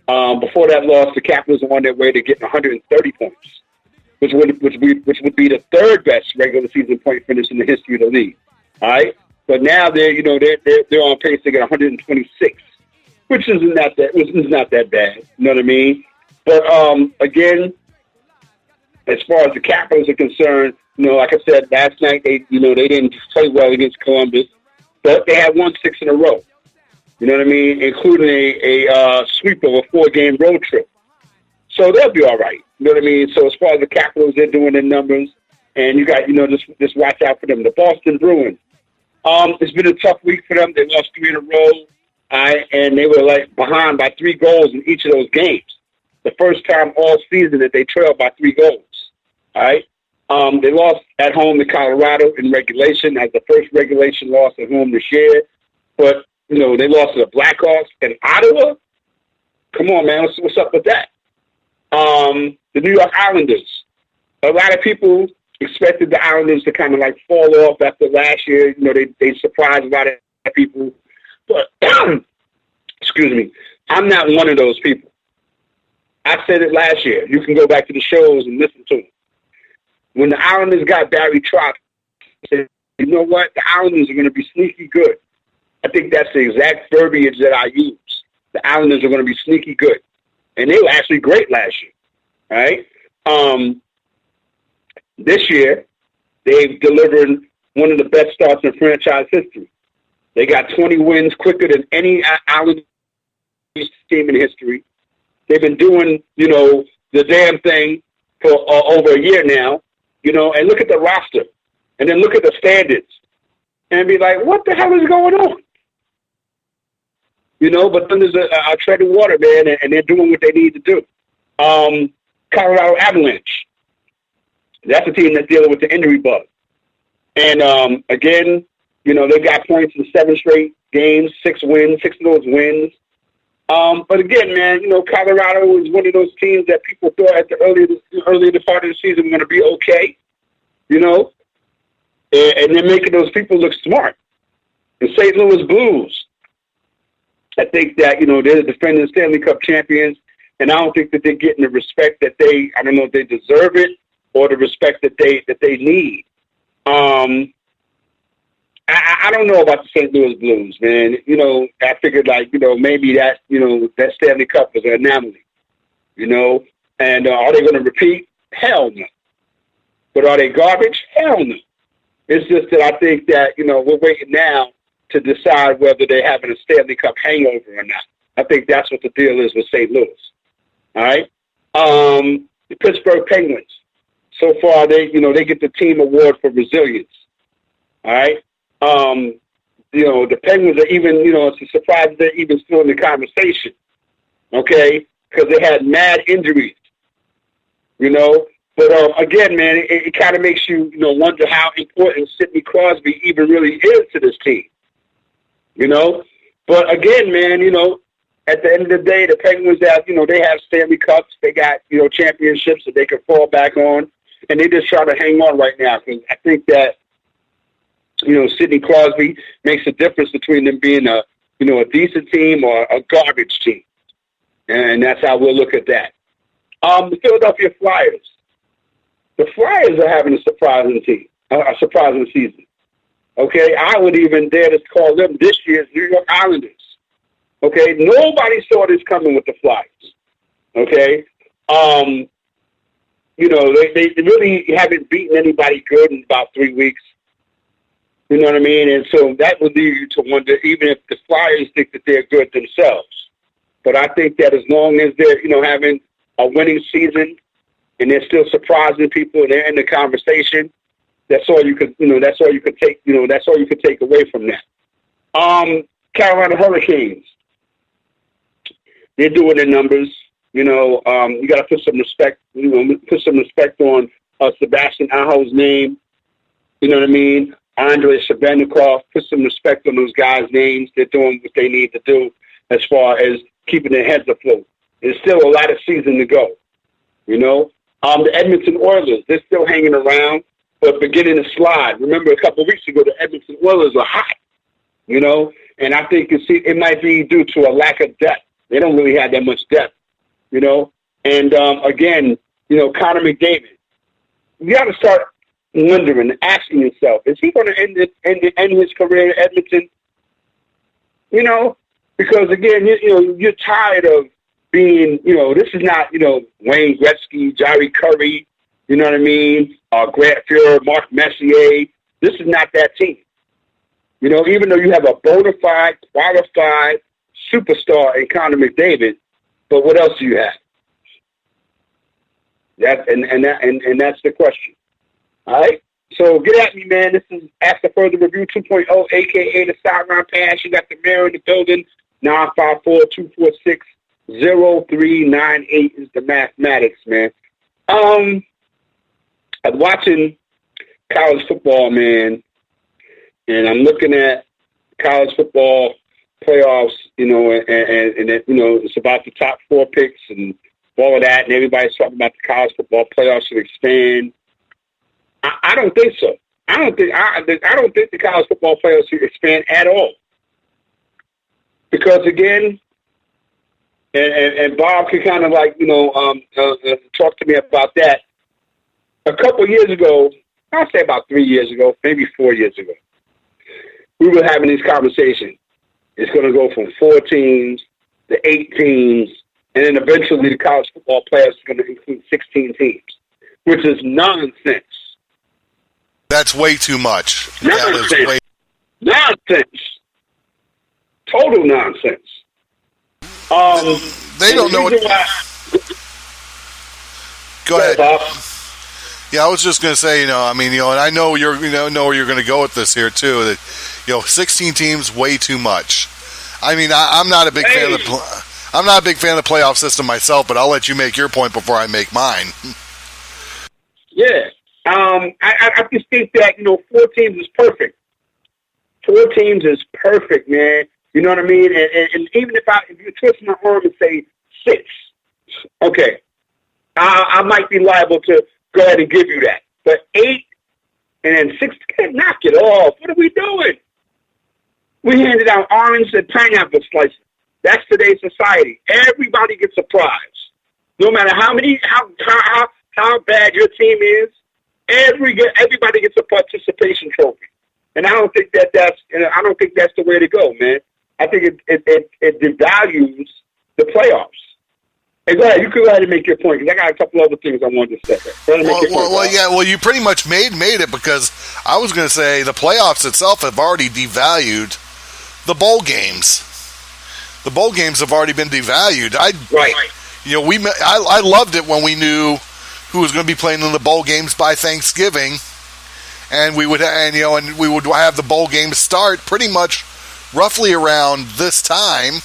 Before that loss, the Capitals are on their way to getting 130 points, which would be the third best regular season point finish in the history of the league, all right? But now they're on pace to get 126, which is not that bad, you know what I mean? But, again, as far as the Capitals are concerned, like I said, last night, they didn't play well against Columbus, but they had won 6 in a row. You know what I mean? Including a sweep of a 4-game road trip. So they'll be all right. You know what I mean? So as far as the Capitals, they're doing their numbers, and you got, just watch out for them. The Boston Bruins. It's been a tough week for them. They lost 3 in a row, and they were like behind by 3 goals in each of those games. The first time all season that they trailed by 3 goals. All right. They lost at home to Colorado in regulation as the first regulation loss at home this year. But, they lost to the Blackhawks and Ottawa. Come on, man. What's up with that? The New York Islanders. A lot of people expected the Islanders to kind of like fall off after last year. They surprised a lot of people. But, excuse me, I'm not one of those people. I said it last year. You can go back to the shows and listen to them. When the Islanders got Barry Trotz, I said, you know what? The Islanders are going to be sneaky good. I think that's the exact verbiage that I use. The Islanders are going to be sneaky good. And they were actually great last year. Right? This year, they've delivered one of the best starts in franchise history. They got 20 wins quicker than any Islanders team in history. They've been doing, the damn thing for over a year now, and look at the roster and then look at the standards and be like, what the hell is going on? But then there's a treading water, man, and they're doing what they need to do. Colorado Avalanche. That's a team that's dealing with the injury bug. And, again, they got points in 7 straight games, 6 wins, 6 of those wins. But again, man, Colorado is one of those teams that people thought at the earlier part of the season were going to be okay, and they're making those people look smart. The St. Louis Blues, I think that, they're the defending Stanley Cup champions, and I don't think that they're getting the respect that I don't know if they deserve it or the respect that they need. I don't know about the St. Louis Blues, man. I figured maybe that Stanley Cup was an anomaly, and are they going to repeat? Hell no. But are they garbage? Hell no. It's just that I think that, we're waiting now to decide whether they're having a Stanley Cup hangover or not. I think that's what the deal is with St. Louis. All right. The Pittsburgh Penguins. So far, they get the team award for resilience. All right. The Penguins are even, it's a surprise they're even still in the conversation. Okay. Because they had mad injuries, But, again, man, it kind of makes you, wonder how important Sidney Crosby even really is to this team, But, again, man, at the end of the day, the Penguins have, they have Stanley Cups. They got, championships that they can fall back on. And they just try to hang on right now because I think that, Sidney Crosby makes a difference between them being a decent team or a garbage team. And that's how we'll look at that. The Philadelphia Flyers. The Flyers are having a surprising season. Okay, I would even dare to call them this year's New York Islanders. Okay, nobody saw this coming with the Flyers. Okay, they really haven't beaten anybody good in about 3 weeks. You know what I mean? And so that would lead you to wonder, even if the Flyers think that they're good themselves. But I think that as long as they're, having a winning season and they're still surprising people and they're in the conversation, that's all you could take away from that. Carolina Hurricanes. They're doing their numbers. You got to put some respect, on Sebastian Aho's name. You know what I mean? Andrei Shabannikov, put some respect on those guys' names. They're doing what they need to do as far as keeping their heads afloat. There's still a lot of season to go, The Edmonton Oilers, they're still hanging around, but beginning to slide. Remember, a couple of weeks ago, the Edmonton Oilers were hot, and I think it might be due to a lack of depth. They don't really have that much depth, And, again, Connor McDavid, you got to start wondering, asking yourself, is he going to end his career in Edmonton? Because again, you're tired of being, this is not, Wayne Gretzky, Jerry Curry, you know what I mean? Grant Fuhrer, Mark Messier. This is not that team. Even though you have a bona fide, qualified superstar in Connor McDavid, but what else do you have? That's the question. All right. So get at me, man. This is After Further Review 2.0, a.k.a. the Sideline Pass. You got the mayor in the building. 954-246-0398 is the mathematics, man. I'm watching college football, man, and I'm looking at college football playoffs, and it's about the top 4 picks and all of that, and everybody's talking about the college football playoffs should expand. I don't think so. I don't think the college football playoffs should expand at all. Because again, and Bob can kind of talk to me about that. A couple years ago, I'll say about 3 years ago, maybe 4 years ago, we were having these conversations. It's going to go from 4 teams to 8 teams, and then eventually the college football playoffs are going to include 16 teams, which is nonsense. That's way too much. Nonsense. Nonsense. Total nonsense. They don't know what. Go ahead, Bob. Yeah, I was just going to say, and I know know where you're going to go with this here too. That 16 teams, way too much. I mean, I'm not a big fan of I'm not a big fan of the playoff system myself, but I'll let you make your point before I make mine. Yeah, I just think that 4 teams is perfect. 4 teams is perfect, man. You know what I mean? And even if you twist my arm and say 6, okay, I might be liable to go ahead and give you that. But 8 and then 6, knock it off. What are we doing? We handed out orange and pineapple slices. That's today's society. Everybody gets a prize, no matter how bad your team is. Everybody gets a participation trophy, and I don't think that's the way to go, man. I think it devalues the playoffs. Hey, go ahead. You can go ahead and make your point, because I got a couple other things I wanted to say. Well, you pretty much made it, because I was going to say the playoffs itself have already devalued the bowl games. The bowl games have already been devalued. I loved it when we knew who was going to be playing in the bowl games by Thanksgiving, and we would have the bowl games start pretty much roughly around this time.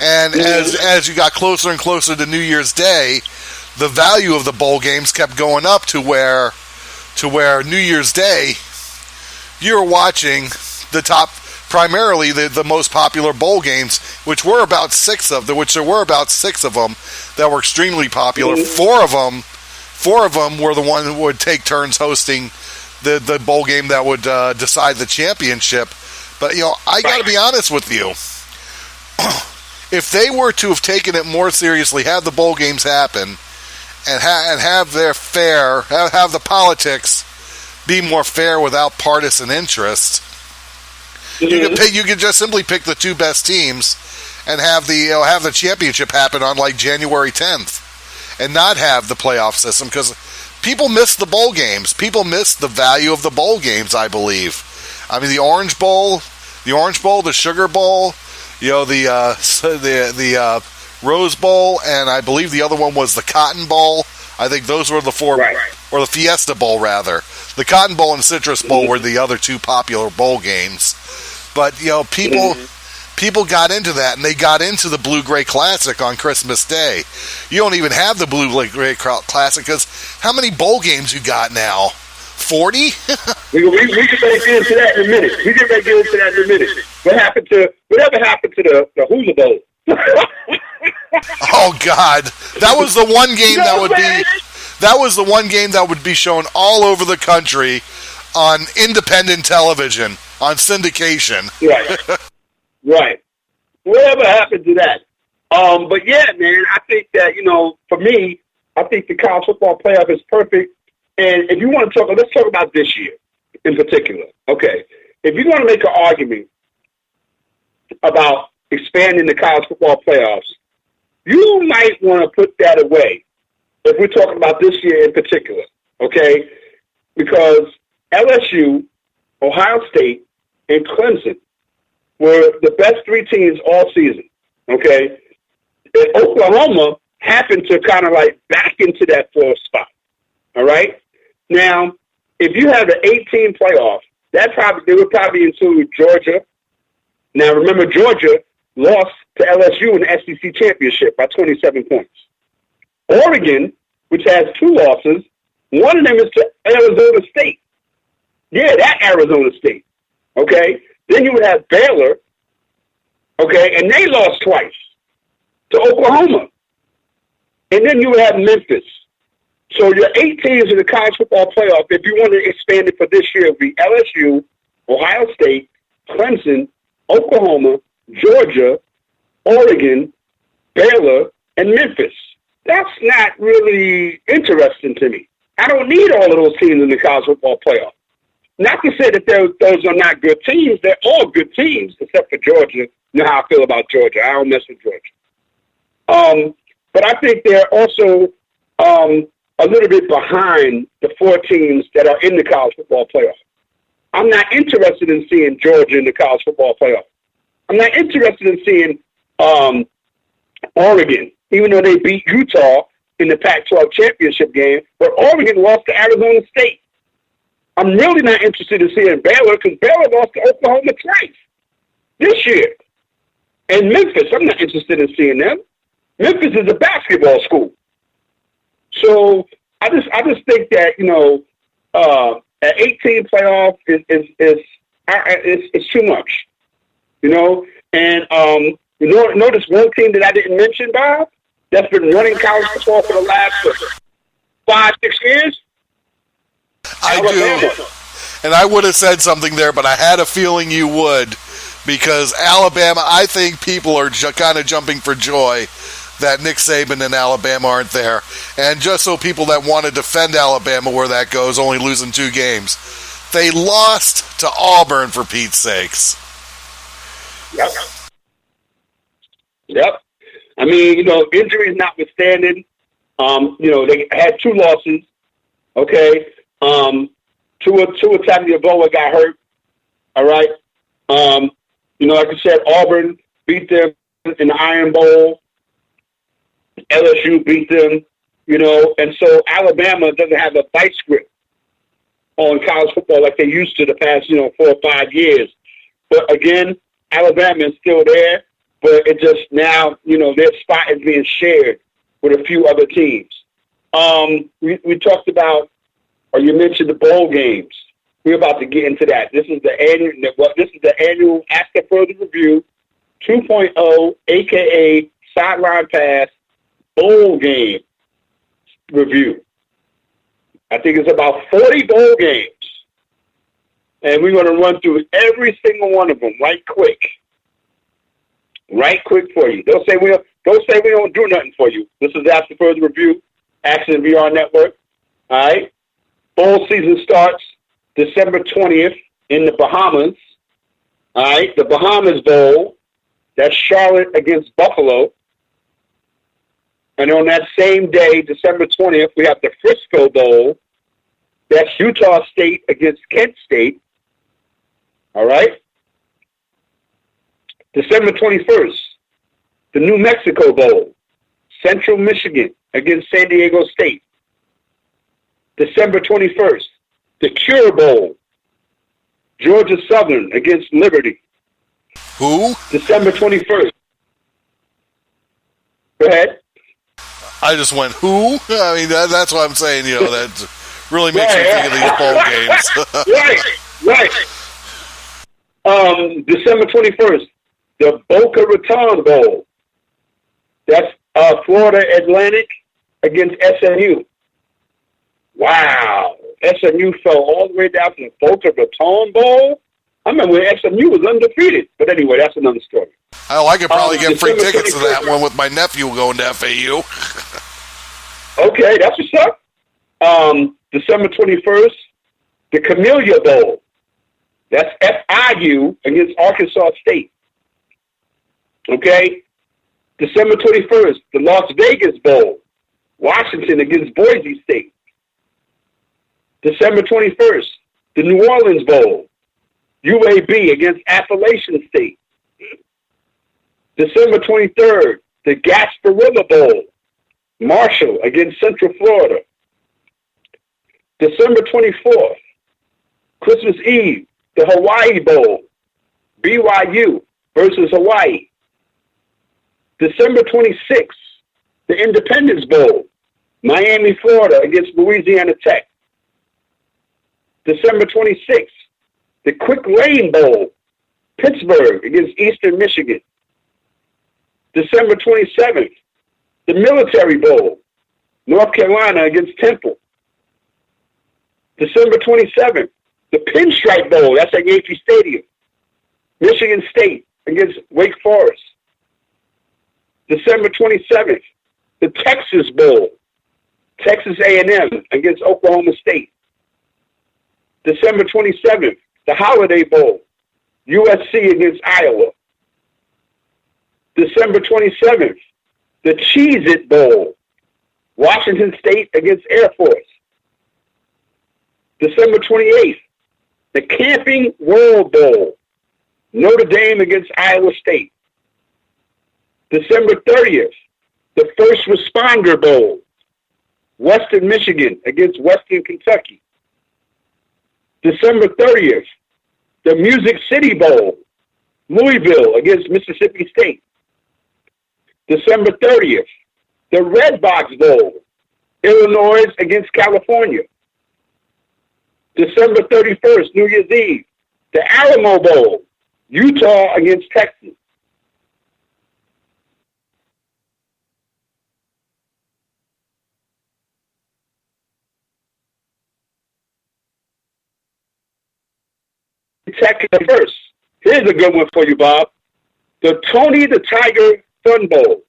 And as you got closer and closer to New Year's Day, the value of the bowl games kept going up to where New Year's Day, you're watching the top, primarily the most popular bowl games, which were about 6 of them, that were extremely popular. 4 of them were the one who would take turns hosting the bowl game that would decide the championship. But I got to be honest with you. If they were to have taken it more seriously, have the bowl games happen, and have the politics be more fair without partisan interest, you could just simply pick the 2 best teams and have the championship happen on like January 10th, and not have the playoff system, because people miss the bowl games. People miss the value of the bowl games, I believe. I mean, the Orange Bowl, the Sugar Bowl, the Rose Bowl, and I believe the other one was the Cotton Bowl. I think those were the 4, or the Fiesta Bowl, rather. The Cotton Bowl and Citrus Bowl were the other 2 popular bowl games. But, people got into that, and they got into the Blue-Gray Classic on Christmas Day. You don't even have the Blue-Gray Classic, because how many bowl games you got now? 40? We can get into that in a minute. Whatever happened to the Hula Bowl? Oh God, that was the one game that would be shown all over the country on independent television, on syndication. Right. Whatever happened to that? But yeah, man, I think that for me, I think the college football playoff is perfect. And if you want to talk, let's talk about this year in particular. Okay, if you want to make an argument about expanding the college football playoffs, you might want to put that away if we're talking about this year in particular, okay? Because LSU, Ohio State, and Clemson were the best 3 teams all season, okay? And Oklahoma happened to kind of like back into that 4th spot. All right. Now, if you have an 18 playoff, they would probably include Georgia. Now, remember, Georgia lost to LSU in the SEC championship by 27 points. Oregon, which has 2 losses, one of them is to Arizona State. Yeah, that Arizona State. Okay. Then you would have Baylor. Okay. And they lost twice to Oklahoma. And then you would have Memphis. So your 8 teams in the college football playoff, if you want to expand it for this year, would be LSU, Ohio State, Clemson, Oklahoma, Georgia, Oregon, Baylor, and Memphis. That's not really interesting to me. I don't need all of those teams in the college football playoff. Not to say that those are not good teams. They're all good teams, except for Georgia. You know how I feel about Georgia. I don't mess with Georgia. But I think they're also a little bit behind the 4 teams that are in the college football playoff. I'm not interested in seeing Georgia in the college football playoff. I'm not interested in seeing Oregon, even though they beat Utah in the Pac-12 championship game, but Oregon lost to Arizona State. I'm really not interested in seeing Baylor because Baylor lost to Oklahoma twice this year. And Memphis, I'm not interested in seeing them. Memphis is a basketball school. So I just think that, an 18 playoff is too much, And notice one team that I didn't mention, Bob, that's been running college football for the last 5-6 years. I do, and I would have said something there, but I had a feeling you would, because Alabama. I think people are kind of jumping for joy that Nick Saban and Alabama aren't there. And just so people that want to defend Alabama where that goes, only losing 2 games, they lost to Auburn, for Pete's sakes. Yep. I mean, injuries notwithstanding, they had 2 losses. Okay. Tua Tagovailoa got hurt. All right. Like I said, Auburn beat them in the Iron Bowl. LSU beat them, and so Alabama doesn't have a vice grip on college football like they used to the past, 4 or 5 years. But again, Alabama is still there, but it just now, their spot is being shared with a few other teams. We talked about, or you mentioned the bowl games. We're about to get into that. This is the annual After Further Review 2.0, aka Sideline Pass bowl game review. I think it's about 40 bowl games, and we're going to run through every single one of them right quick for you. Don't say we don't do nothing for you. This is After Further Review, Action VR Network. All right. Bowl season starts December 20th in the Bahamas. All right. The Bahamas Bowl. That's Charlotte against Buffalo. And on that same day, December 20th, we have the Frisco Bowl. That's Utah State against Kent State. All right. December 21st, the New Mexico Bowl. Central Michigan against San Diego State. December 21st, the Cure Bowl. Georgia Southern against Liberty. Who? December 21st. Go ahead. I just went, who? I mean, that's what I'm saying, that really makes me think of these bowl games. Right. December 21st, the Boca Raton Bowl. That's Florida Atlantic against SMU. Wow. SMU fell all the way down to the Boca Raton Bowl. I remember when SMU was undefeated. But anyway, that's another story. Oh, I could probably get free tickets to that one with my nephew going to FAU. Okay, that's what's up. December 21st, the Camellia Bowl. That's FIU against Arkansas State. Okay? December 21st, the Las Vegas Bowl. Washington against Boise State. December 21st, the New Orleans Bowl. UAB against Appalachian State. December 23rd, the Gasparilla Bowl. Marshall against Central Florida. December 24th, Christmas Eve, the Hawaii Bowl, BYU versus Hawaii. December 26th, the Independence Bowl, Miami, Florida against Louisiana Tech. December 26th, the Quick Lane Bowl, Pittsburgh against Eastern Michigan. December 27th, the Military Bowl, North Carolina against Temple. December 27th, the Pinstripe Bowl, that's at Yankee Stadium, Michigan State against Wake Forest. December 27th, the Texas Bowl, Texas A&M against Oklahoma State. December 27th, the Holiday Bowl, USC against Iowa. December 27th, the Cheez-It Bowl, Washington State against Air Force. December 28th, the Camping World Bowl, Notre Dame against Iowa State. December 30th, the First Responder Bowl, Western Michigan against Western Kentucky. December 30th, the Music City Bowl, Louisville against Mississippi State. December 30th, the Red Box Bowl, Illinois against California. December 31st, New Year's Eve, the Alamo Bowl, Utah against Texas. First, here's a good one for you, Bob. The Tony the Tiger Sun Bowl.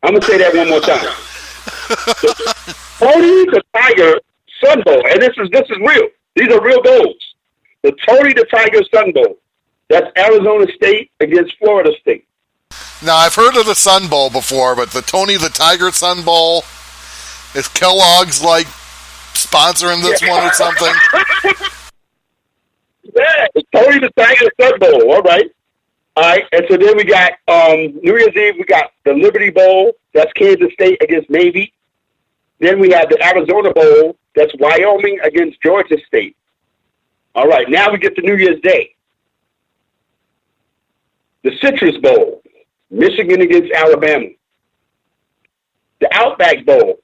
I'm going to say that one more time. The Tony the Tiger Sun Bowl. And this is real. These are real bowls. The Tony the Tiger Sun Bowl. That's Arizona State against Florida State. Now, I've heard of the Sun Bowl before, but the Tony the Tiger Sun Bowl, is Kellogg's, like, sponsoring this one or something? Yeah, it's Tony the Tiger Sun Bowl. All right. And so then we got New Year's Eve, we got the Liberty Bowl. That's Kansas State against Navy. Then we have the Arizona Bowl. That's Wyoming against Georgia State. All right, now we get to New Year's Day. The Citrus Bowl, Michigan against Alabama. The Outback Bowl,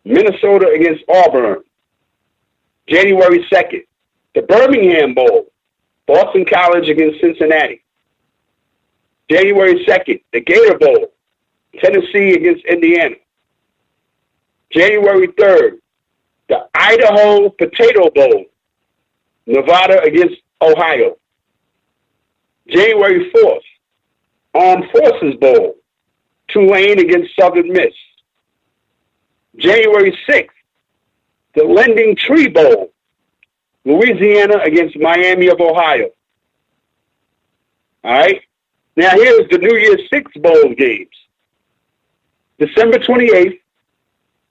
Minnesota against Auburn. January 2nd, the Birmingham Bowl, Boston College against Cincinnati. January 2nd, the Gator Bowl, Tennessee against Indiana. January 3rd, the Idaho Potato Bowl, Nevada against Ohio. January 4th, Armed Forces Bowl, Tulane against Southern Miss. January 6th, the Lending Tree Bowl, Louisiana against Miami of Ohio. All right. Now here's the New Year's Six Bowl games. December 28th,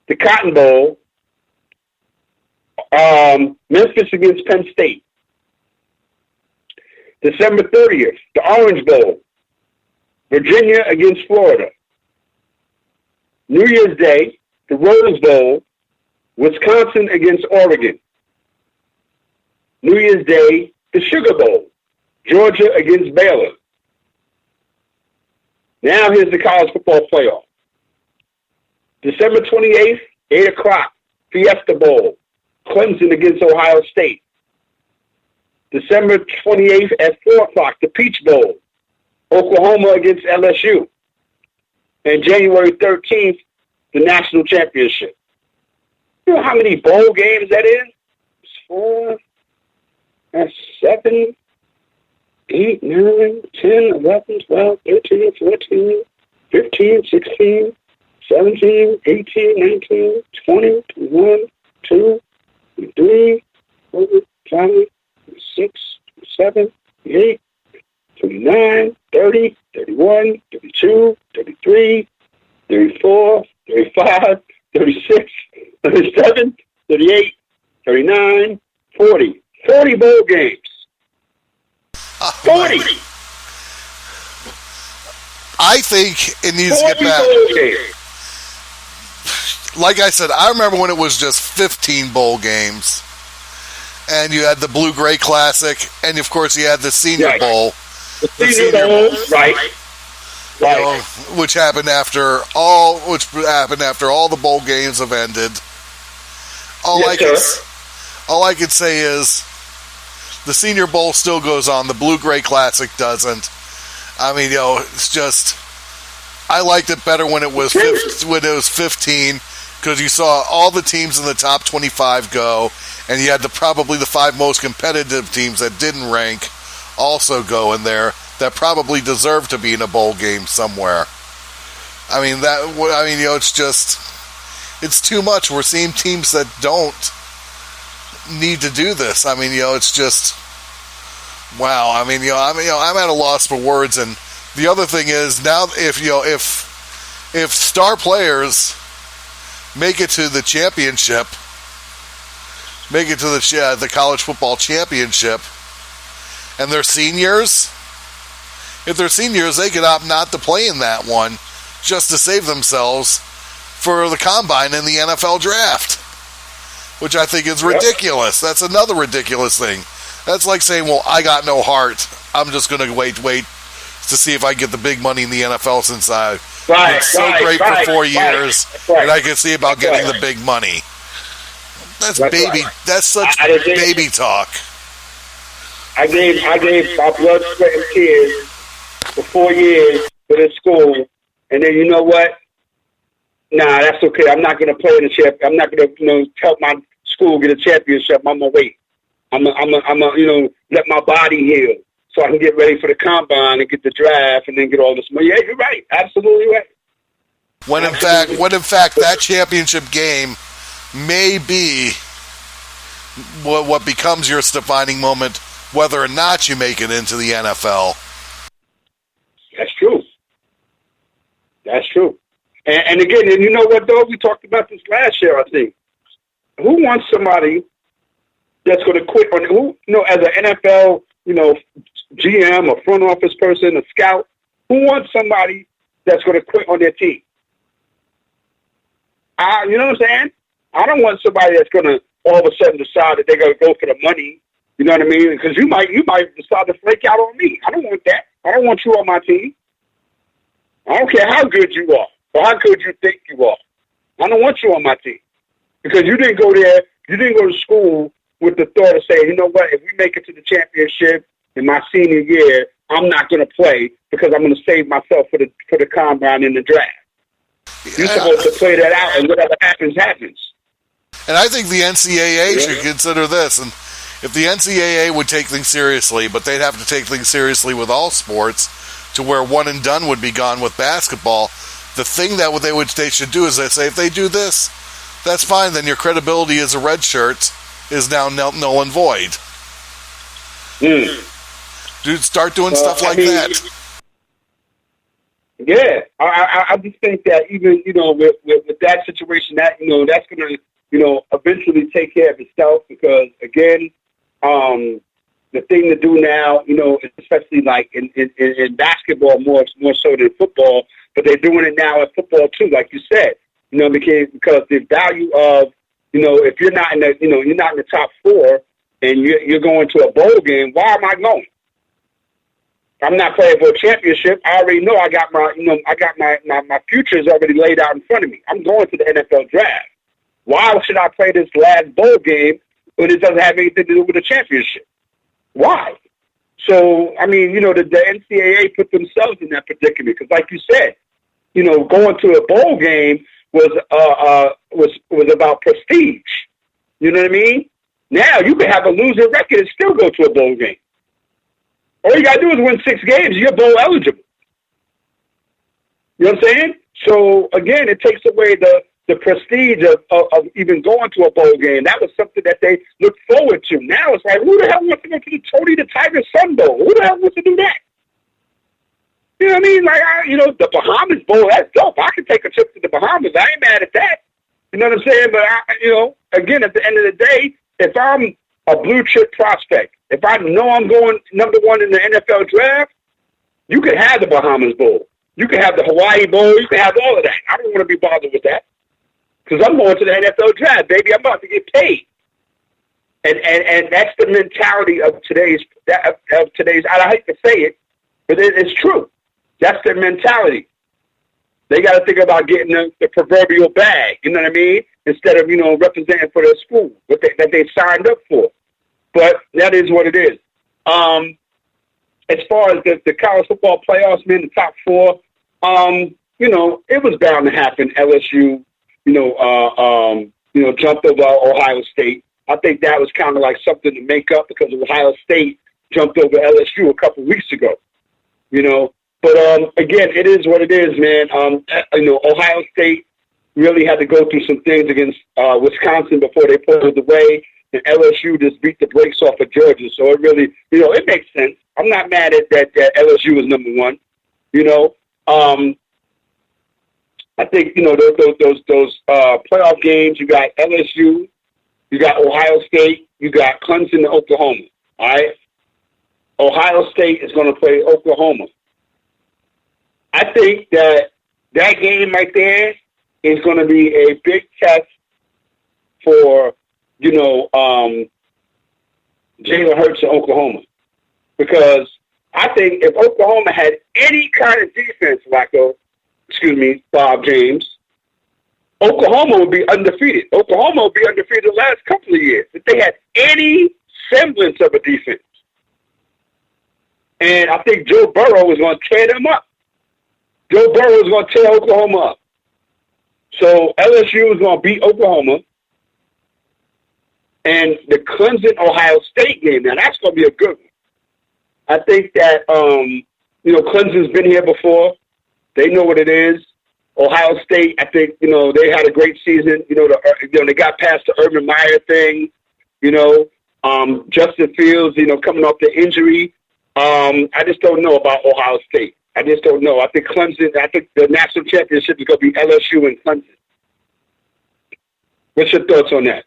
the Cotton Bowl, Memphis against Penn State. December 30th, the Orange Bowl, Virginia against Florida. New Year's Day, the Rose Bowl, Wisconsin against Oregon. New Year's Day, the Sugar Bowl, Georgia against Baylor. Now here's the college football playoff. December 28th, 8 o'clock, Fiesta Bowl, Clemson against Ohio State. December 28th at 4 o'clock, the Peach Bowl, Oklahoma against LSU. And January 13th, the national championship. You know how many bowl games that is? It's 4, that's 7, 8, 9, 10, 11, 12, 13, 14, 15, 16, 17, 18, 19, 20, 21, 22, 23, 24, 25, 26, 27, 28, 29, 30, 31, 32, 33, 34, 35, 36, 37, 38, 39, 40. 40 bowl games. 40. I think it needs to get back. like I said, I remember when it was just 15 bowl games. And you had the Blue-Gray Classic, and of course you had the Senior Bowl. The Senior Bowl, right. You know, which happened after all the bowl games have ended. All I can say is the Senior Bowl still goes on. The Blue-Gray Classic doesn't. I mean, you know, it's just I liked it better when it was 15 because you saw all the teams in the top 25 go, and you had probably the 5 most competitive teams that didn't rank also go in there that probably deserve to be in a bowl game somewhere. I mean, you know, it's too much. We're seeing teams that don't need to do this. I mean, you know, it's just, wow. I mean, you know, I'm at a loss for words. And the other thing is now, if star players make it to the championship, make it to the college football championship, and they're seniors, if they're seniors, they could opt not to play in that one just to save themselves for the combine in the NFL draft, which I think is ridiculous. That's another ridiculous thing. That's like saying, well, I got no heart. I'm just going to wait to see if I get the big money in the NFL since I've been so great for 4 years, and I can see about getting the big money. That's baby. That's such baby talk. I gave my blood, sweat, and tears for 4 years for this school, and then you know what? Nah, that's okay. I'm not going to play in the champ. I'm not going to, help my school get a championship. I'm gonna wait. I'm gonna let my body heal so I can get ready for the combine and get the draft and then get all this money. Yeah, you're right. Absolutely right. When in fact that championship game may be what becomes your defining moment, whether or not you make it into the NFL. That's true. That's true. And again, and you know what, though? We talked about this last year, I think. Who wants somebody that's going to quit on, as an NFL, GM, a front office person, a scout, who wants somebody that's going to quit on their team? You know what I'm saying? I don't want somebody that's going to all of a sudden decide that they're going to go for the money. You know what I mean? Because you might decide to flake out on me. I don't want that. I don't want you on my team. I don't care how good you are or how good you think you are. I don't want you on my team because you didn't go there. You didn't go to school with the thought of saying, you know what? If we make it to the championship in my senior year, I'm not going to play because I'm going to save myself for the combine and the draft. You're supposed to play that out, and whatever happens, happens. And I think the NCAA should consider this. And if the NCAA would take things seriously, but they'd have to take things seriously with all sports, to where one and done would be gone with basketball. The thing that they should do is they say, if they do this, that's fine. Then your credibility as a red shirt is now null and void. Dude, start doing stuff like that. Yeah, I just think that even with that situation, that that's going to eventually take care of itself because again, the thing to do now, especially like in basketball more so than football, but they're doing it now in football too, like you said, because the value of if you're not in the you're not in the top 4 and you're going to a bowl game, why am I going? I'm not playing for a championship. I already know I got my future is already laid out in front of me. I'm going to the NFL draft. Why should I play this last bowl game when it doesn't have anything to do with a championship? Why? So, I mean, the NCAA put themselves in that predicament because, like you said, going to a bowl game was about prestige. You know what I mean? Now you can have a losing record and still go to a bowl game. All you got to do is win 6 games. You're bowl eligible. You know what I'm saying? So, again, it takes away the prestige of even going to a bowl game. That was something that they looked forward to. Now it's like, who the hell wants to go to the Tony the Tiger Sun Bowl? Who the hell wants to do that? You know what I mean? Like, the Bahamas Bowl, that's dope. I can take a trip to the Bahamas. I ain't mad at that. You know what I'm saying? But, again, at the end of the day, if I'm a blue chip prospect, if I know I'm going number 1 in the NFL draft, you can have the Bahamas Bowl. You can have the Hawaii Bowl. You can have all of that. I don't want to be bothered with that. because I'm going to the NFL draft, baby. I'm about to get paid. And that's the mentality of today's. I hate to say it, but it's true. That's their mentality. They got to think about getting the proverbial bag. You know what I mean? Instead of representing for their school that they signed up for. But that is what it is. As far as the college football playoffs, man, the top four, it was bound to happen. LSU, jumped over Ohio State. I think that was kind of like something to make up because Ohio State jumped over LSU a couple weeks ago. But again, it is what it is, man. Ohio State really had to go through some things against Wisconsin before they pulled away, and LSU just beat the brakes off of Georgia. So it really, it makes sense. I'm not mad at that LSU was number one. I think those playoff games. You got LSU, you got Ohio State, you got Clemson and Oklahoma. All right, Ohio State is going to play Oklahoma. I think that game right there is going to be a big test for Jalen Hurts in Oklahoma, because I think if Oklahoma had any kind of defense, Bob James, Oklahoma would be undefeated. Oklahoma would be undefeated the last couple of years if they had any semblance of a defense. And I think Joe Burrow is going to tear them up. Joe Burrow is going to tear Oklahoma up. So LSU is going to beat Oklahoma. And the Clemson-Ohio State game, now that's going to be a good one. I think that, Clemson's been here before. They know what it is. Ohio State, I think, they had a great season. They got past the Urban Meyer thing. Justin Fields, coming off the injury. I just don't know about Ohio State. I just don't know. I think the national championship is going to be LSU and Clemson. What's your thoughts on that?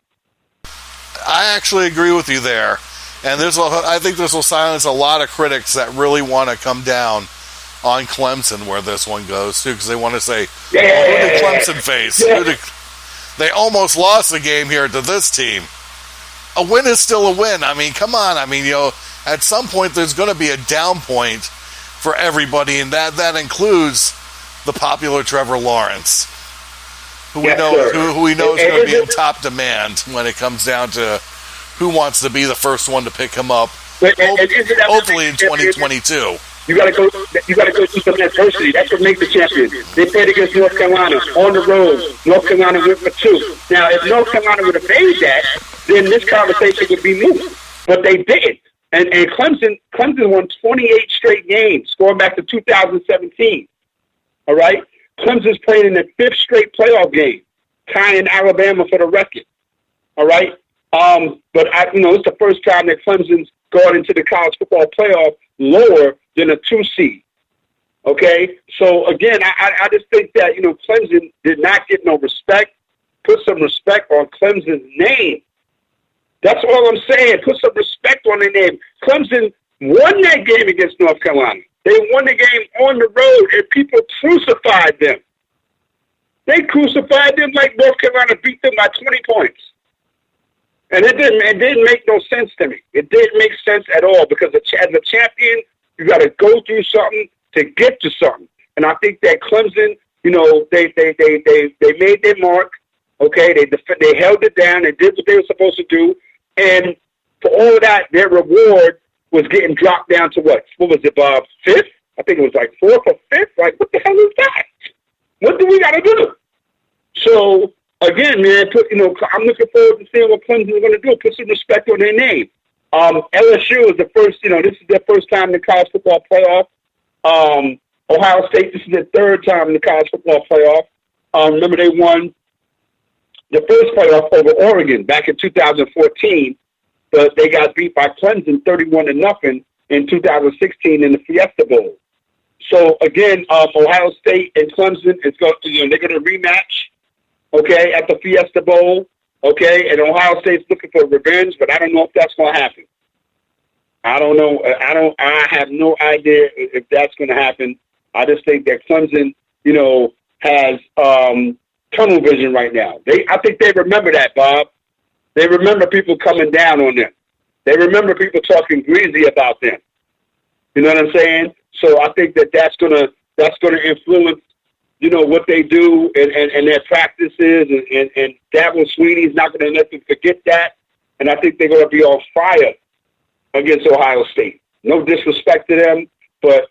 I actually agree with you there. And I think this will silence a lot of critics that really want to come down on Clemson where this one goes, too, because they want to say, who did Clemson face? Yeah. They almost lost the game here to this team. A win is still a win. I mean, come on. I mean, at some point there's going to be a down point for everybody, and that includes the popular Trevor Lawrence, who we know is going to be in top demand when it comes down to who wants to be the first one to pick him up, hopefully in 2022. You got to go through some adversity. That's what makes the champion. They played against North Carolina on the road. North Carolina went for 2. Now, if North Carolina would have made that, then this conversation would be moot. But they didn't. And Clemson won 28 straight games, going back to 2017. All right? Clemson's playing in their 5th straight playoff game, tying Alabama for the record. All right? But it's the first time that Clemson's gone into the college football playoff lower than a 2 seed. Okay? So, again, I just think that, Clemson did not get no respect. Put some respect on Clemson's name. That's all I'm saying. Put some respect on their name. Clemson won that game against North Carolina. They won the game on the road, and people crucified them. They crucified them like North Carolina beat them by 20 points. And it didn't make no sense to me. It didn't make sense at all, because as a champion, you got to go through something to get to something. And I think that Clemson, they made their mark. Okay, they held it down. They did what they were supposed to do. And for all of that, their reward was getting dropped down to what? What was it, Bob? 5th? I think it was like 4th or 5th. Like, what the hell is that? What do we got to do? So, again, man, I'm looking forward to seeing what Clemson is going to do. Put some respect on their name. LSU is the first, this is their first time in the college football playoff. Ohio State, this is their 3rd time in the college football playoff. Remember, they won the first playoff over Oregon back in 2014, but they got beat by Clemson 31-0 in 2016 in the Fiesta Bowl. So again, Ohio State and Clemson they're going to rematch, okay, at the Fiesta Bowl, okay, and Ohio State's looking for revenge, but I don't know if that's going to happen. I don't know. I have no idea if that's going to happen. I just think that Clemson, has tunnel vision right now. I think they remember that, Bob. They remember people coming down on them. They remember people talking greasy about them. You know what I'm saying? So I think that's gonna influence, what they do and their practices, and Dabo Sweeney's not gonna let them forget that. And I think they're gonna be on fire against Ohio State. No disrespect to them, but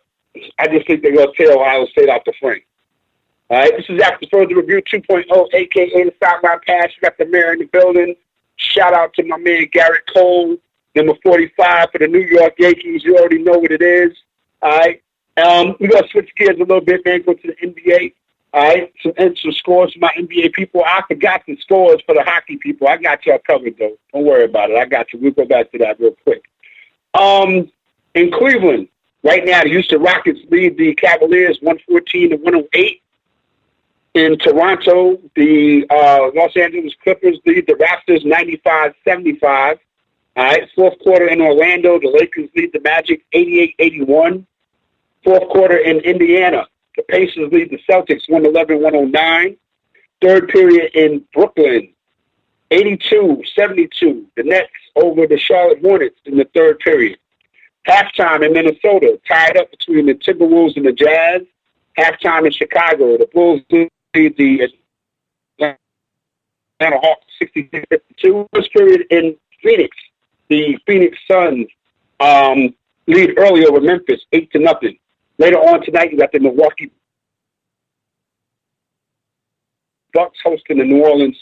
I just think they're gonna tear Ohio State out the frame. All right, this is After Further Review 2.0, a.k.a. the Sideline Pass. You got the mayor in the building. Shout out to my man Garrett Cole, number 45 for the New York Yankees. You already know what it is. All right. We're going to switch gears a little bit, man, go to the NBA. All right. Some scores for my NBA people. I forgot the scores for the hockey people. I got y'all covered, though. Don't worry about it. I got you. We'll go back to that real quick. In Cleveland, right now, the Houston Rockets lead the Cavaliers 114-108. In Toronto, the Los Angeles Clippers lead the Raptors 95-75. All right, fourth quarter in Orlando, the Lakers lead the Magic 88-81. Fourth quarter in Indiana, the Pacers lead the Celtics 111-109. Third period in Brooklyn, 82-72. The Nets over the Charlotte Hornets in the third period. Halftime in Minnesota, tied up between the Timberwolves and the Jazz. Halftime in Chicago, the Bulls lead the Atlanta Hawks 66-52. First period in Phoenix, the Phoenix Suns lead early over Memphis 8-0. Later on tonight, you got the Milwaukee Bucks hosting the New Orleans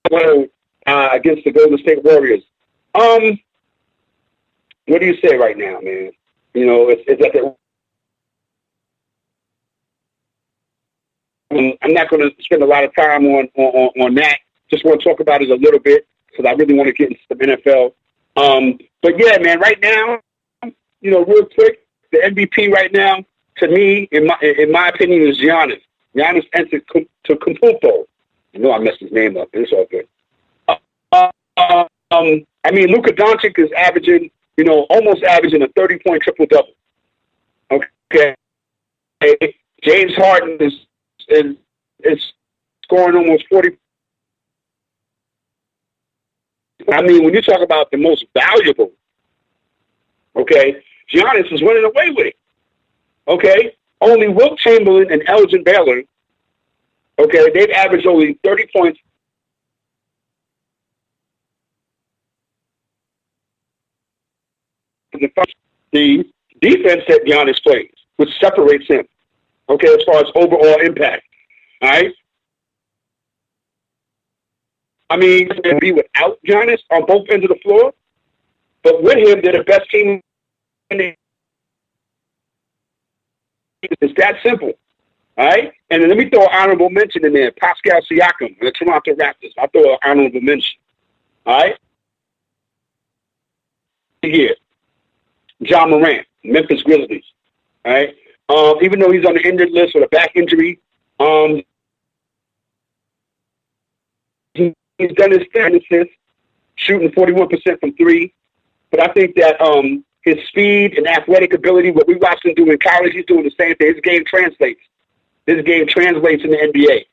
Pelicans against the Golden State Warriors. What do you say right now, man? It's at the. I'm not going to spend a lot of time on that. Just want to talk about it a little bit because I really want to get into some NFL. But yeah, man, right now, real quick, the MVP right now, to me, in my opinion, is Giannis. Giannis Antetokounmpo. I know I messed his name up, but it's all good. Luka Doncic is averaging, almost averaging a 30-point triple-double. Okay. James Harden is scoring almost 40. When you talk about the most valuable, okay, Giannis is running away with it. Okay? Only Wilt Chamberlain and Elgin Baylor, okay, they've averaged only 30 points. The defense that Giannis plays, which separates him, okay, as far as overall impact. All right? It'd be without Giannis on both ends of the floor, but with him, they're the best team in the. It's that simple. All right? And then let me throw an honorable mention in there. Pascal Siakam, the Toronto Raptors. I'll throw an honorable mention. All right? Here. John Morant, Memphis Grizzlies. All right? Even though he's on the injured list with a back injury, he's done his thing, shooting 41% from three. But I think that his speed and athletic ability, what we watched him do in college, he's doing the same thing. His game translates. His game translates in the NBA,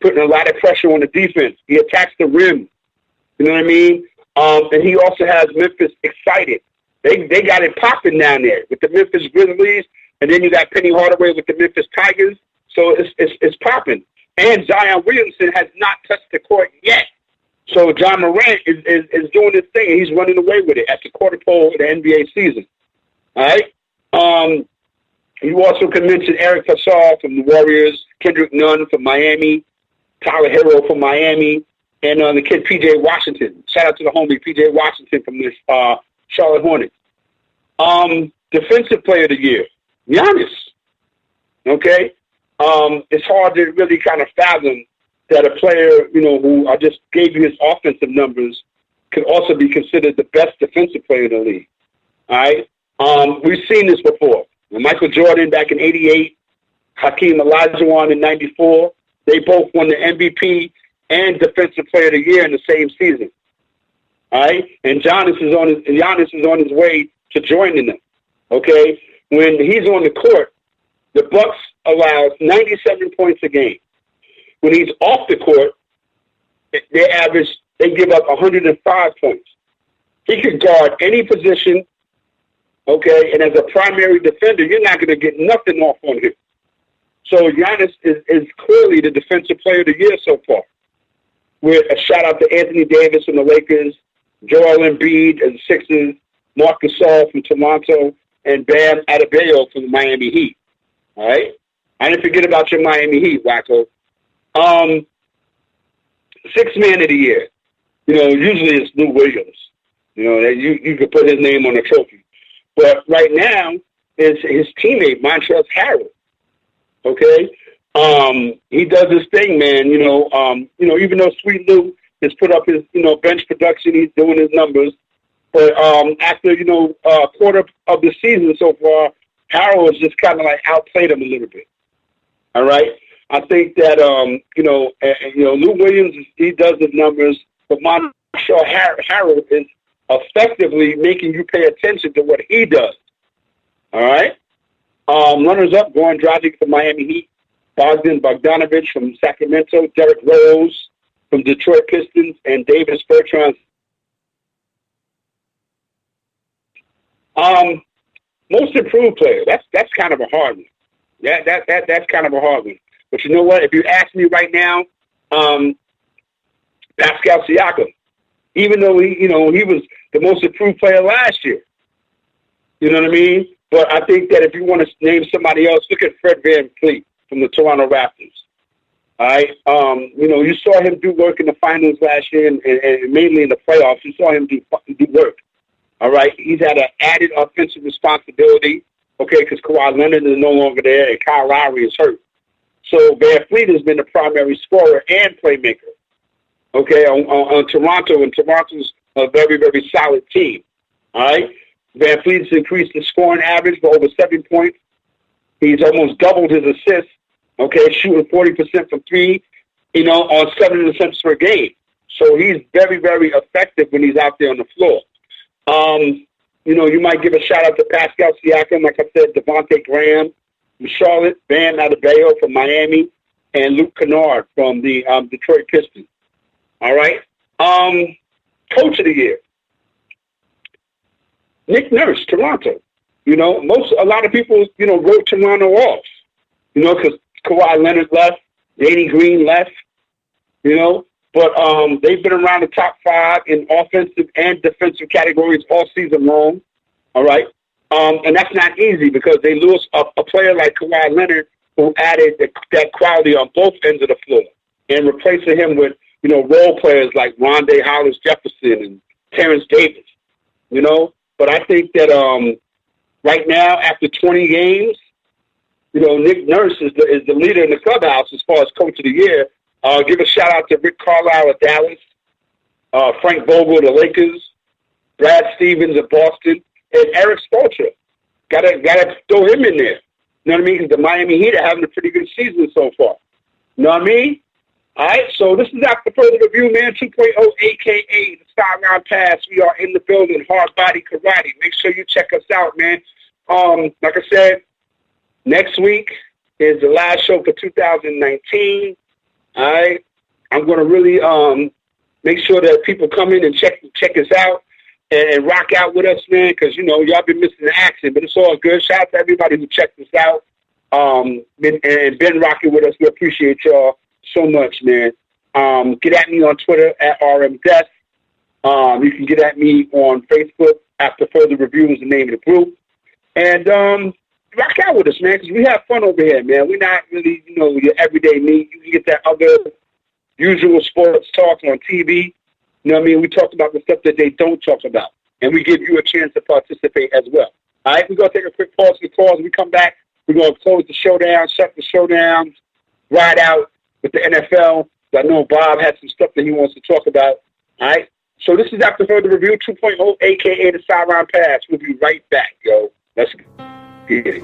putting a lot of pressure on the defense. He attacks the rim. You know what I mean? And he also has Memphis excited. They got it popping down there with the Memphis Grizzlies, and then you got Penny Hardaway with the Memphis Tigers. So it's popping. And Zion Williamson has not touched the court yet. So John Morant is doing his thing. He's running away with it at the quarter pole of the NBA season. All right? You also can mention Eric Pascal from the Warriors, Kendrick Nunn from Miami, Tyler Hero from Miami, and the kid P.J. Washington. Shout out to the homie P.J. Washington from this Charlotte Hornets. Defensive Player of the Year, Giannis. Okay? It's hard to really kind of fathom that a player, who I just gave you his offensive numbers, could also be considered the best defensive player in the league. All right? We've seen this before. When Michael Jordan back in 88, Hakeem Olajuwon in 94, they both won the MVP and Defensive Player of the Year in the same season. All right? And Giannis is on his way to joining them. Okay? When he's on the court, the Bucks allow 97 points a game. When he's off the court, they give up 105 points. He could guard any position, okay, and as a primary defender, you're not going to get nothing off on him. So Giannis is clearly the defensive player of the year so far. With a shout out to Anthony Davis from the Lakers, Joel Embiid of the Sixers, Marc Gasol from Toronto, and Bam Adebayo from the Miami Heat. All right? I didn't forget about your Miami Heat, Wacko. Sixth man of the year. Usually it's Lou Williams. You could put his name on the trophy. But right now, it's his teammate, Montrezl Harrell. Okay? He does his thing, man. Even though Sweet Lou has put up his, bench production, he's doing his numbers. But after, a quarter of the season so far, Harrell has just kind of like outplayed him a little bit. All right? I think that, Lou Williams, he does his numbers, but Montrezl Harrell is effectively making you pay attention to what he does. All right? Runners up, Goran Dragic from Miami Heat, Bogdan Bogdanovic from Sacramento, Derrick Rose from Detroit Pistons, and Davis Bertrand. Most improved player. That's kind of a hard one. That's kind of a hard one. But you know what? If you ask me right now, Pascal Siakam, even though he was the most improved player last year. You know what I mean? But I think that if you want to name somebody else, look at Fred VanVleet from the Toronto Raptors. All right? You saw him do work in the finals last year and mainly in the playoffs. You saw him do work. All right? He's had an added offensive responsibility, okay, because Kawhi Leonard is no longer there and Kyle Lowry is hurt. So VanVleet has been the primary scorer and playmaker, okay, on Toronto, and Toronto's a very, very solid team. All right? VanVleet's increased the scoring average by over 7 points. He's almost doubled his assists, okay, shooting 40% from three, on 7 attempts per game. So he's very, very effective when he's out there on the floor. You might give a shout out to Pascal Siakam, like I said, Devontae Graham from Charlotte, Bam Adebayo from Miami, and Luke Kennard from the Detroit Pistons. All right? Coach of the year. Nick Nurse, Toronto. A lot of people, wrote Toronto off, because Kawhi Leonard left, Danny Green left, but they've been around the top 5 in offensive and defensive categories all season long, all right? And that's not easy because they lose a player like Kawhi Leonard who added that quality on both ends of the floor and replacing him with, role players like Rondé Hollis Jefferson and Terrence Davis, But I think that right now, after 20 games, Nick Nurse is the leader in the clubhouse as far as coach of the year. Give a shout out to Rick Carlisle of Dallas, Frank Vogel of the Lakers, Brad Stevens of Boston, and Eric Spoelstra. Gotta throw him in there. You know what I mean? Because the Miami Heat are having a pretty good season so far. You know what I mean? All right, so this is After Further Review, man, 2.0, a.k.a. the Sideline Pass. We are in the building, Hard Body Karate. Make sure you check us out, man. Like I said, next week is the last show for 2019. All right? I'm going to really make sure that people come in and check us out and rock out with us, man, because, y'all been missing the action, but it's all good. Shout out to everybody who checked us out and been rocking with us. We appreciate y'all so much, man. Get at me on Twitter at RMDeath. You can get at me on Facebook. After Further Review is the name of the group. And rock out with us, man, because we have fun over here, man. We're not really, your everyday meat. You can get that other usual sports talk on TV. You know what I mean? We talk about the stuff that they don't talk about. And we give you a chance to participate as well. All right? We're going to take a quick pause for the calls. When we come back, we're going to close the showdown, shut the showdowns, ride out with the NFL. I know Bob has some stuff that he wants to talk about. All right? So this is After Further Review 2.0, a.k.a. the Sideline Pass. We'll be right back, yo. Let's get it.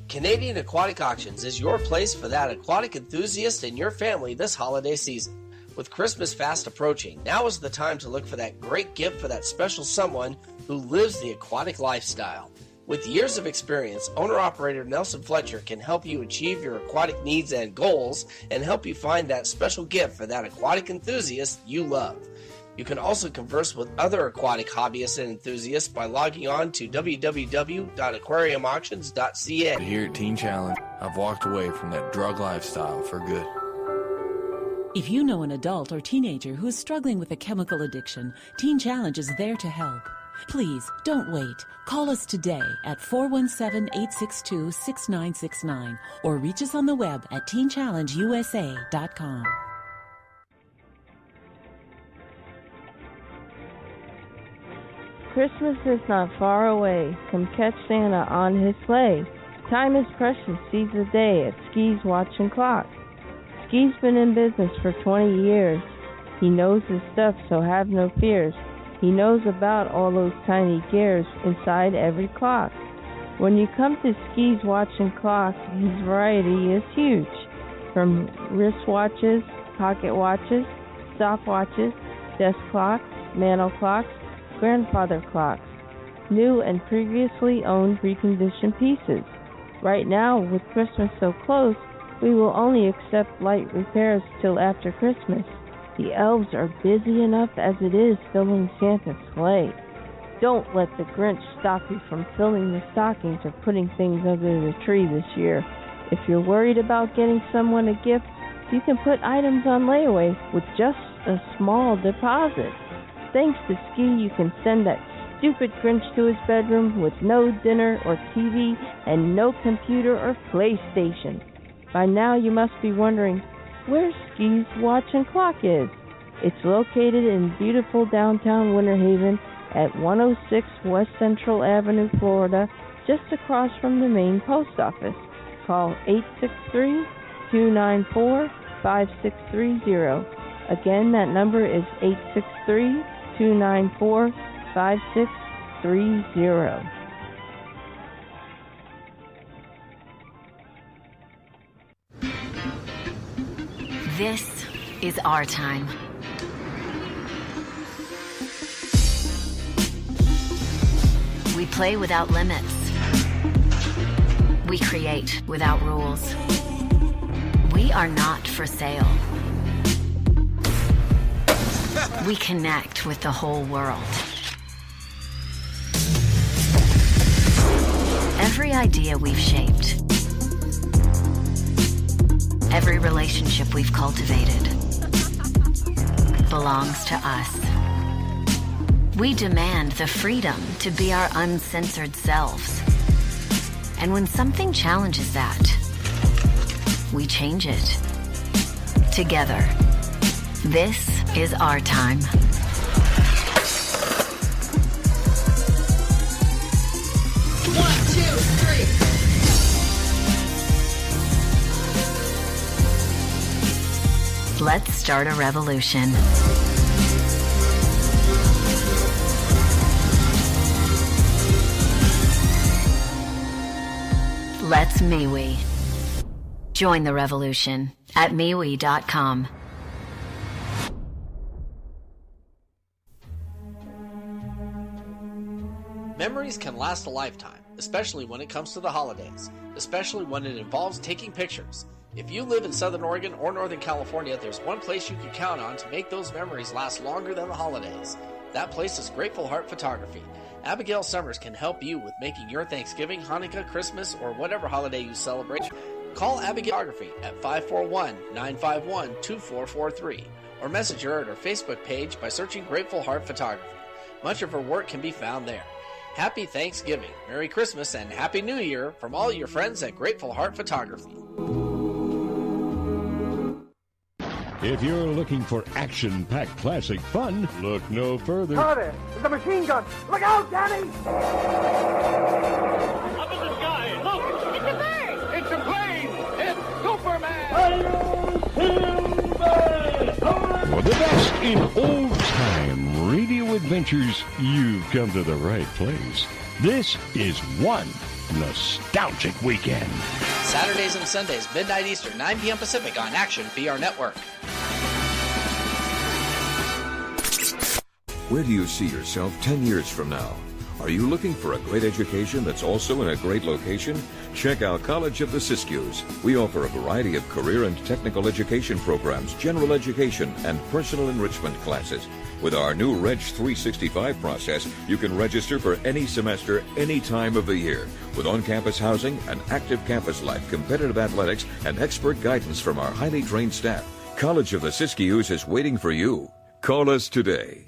Canadian Aquatic Auctions is your place for that aquatic enthusiast in your family this holiday season. With Christmas fast approaching, now is the time to look for that great gift for that special someone who lives the aquatic lifestyle. With years of experience, owner-operator Nelson Fletcher can help you achieve your aquatic needs and goals and help you find that special gift for that aquatic enthusiast you love. You can also converse with other aquatic hobbyists and enthusiasts by logging on to www.aquariumauctions.ca. Here at Teen Challenge, I've walked away from that drug lifestyle for good. If you know an adult or teenager who is struggling with a chemical addiction, Teen Challenge is there to help. Please, don't wait. Call us today at 417-862-6969 or reach us on the web at teenchallengeusa.com. Christmas is not far away. Come catch Santa on his sleigh. Time is precious, seize the day at Ski's Watch and Clock. Ski's been in business for 20 years. He knows his stuff, so have no fears. He knows about all those tiny gears inside every clock. When you come to Ski's Watch and Clock, his variety is huge. From wristwatches, pocket watches, stopwatches, desk clocks, mantle clocks, grandfather clocks, new and previously owned reconditioned pieces. Right now, with Christmas so close, we will only accept light repairs till after Christmas. The elves are busy enough as it is filling Santa's sleigh. Don't let the Grinch stop you from filling the stockings or putting things under the tree this year. If you're worried about getting someone a gift, you can put items on layaway with just a small deposit. Thanks to Ski, you can send that stupid Grinch to his bedroom with no dinner or TV and no computer or PlayStation. By now you must be wondering where Ski's Watch and Clock is. It's located in beautiful downtown Winter Haven at 106 West Central Avenue, Florida, just across from the main post office. Call 863-294-5630. Again, that number is 863-294-5630. This is our time. We play without limits. We create without rules. We are not for sale. We connect with the whole world. Every idea we've shaped, every relationship we've cultivated belongs to us. We demand the freedom to be our uncensored selves. And when something challenges that, we change it. Together. This is our time. One, two, three. Let's start a revolution. Let's MeWe. Join the revolution at MeWe.com. Memories can last a lifetime, especially when it comes to the holidays, especially when it involves taking pictures. If you live in Southern Oregon or Northern California, there's one place you can count on to make those memories last longer than the holidays. That place is Grateful Heart Photography. Abigail Summers can help you with making your Thanksgiving, Hanukkah, Christmas, or whatever holiday you celebrate. Call Abigail Photography at 541-951-2443 or message her at her Facebook page by searching Grateful Heart Photography. Much of her work can be found there. Happy Thanksgiving, Merry Christmas, and Happy New Year from all your friends at Grateful Heart Photography. If you're looking for action-packed classic fun, look no further. Carter, it's a machine gun. Look out, Danny! Up in the sky, look! It's a bird! It's a plane! It's Superman! For the best in old-time radio adventures, you've come to the right place. This is one nostalgic weekend. Saturdays and Sundays, midnight Eastern, 9 p.m. Pacific on Action VR Network. Where do you see yourself 10 years from now? Are you looking for a great education that's also in a great location? Check out College of the Siskiyous. We offer a variety of career and technical education programs, general education, and personal enrichment classes. With our new Reg 365 process, you can register for any semester, any time of the year. With on-campus housing, an active campus life, competitive athletics, and expert guidance from our highly trained staff, College of the Siskiyous is waiting for you. Call us today.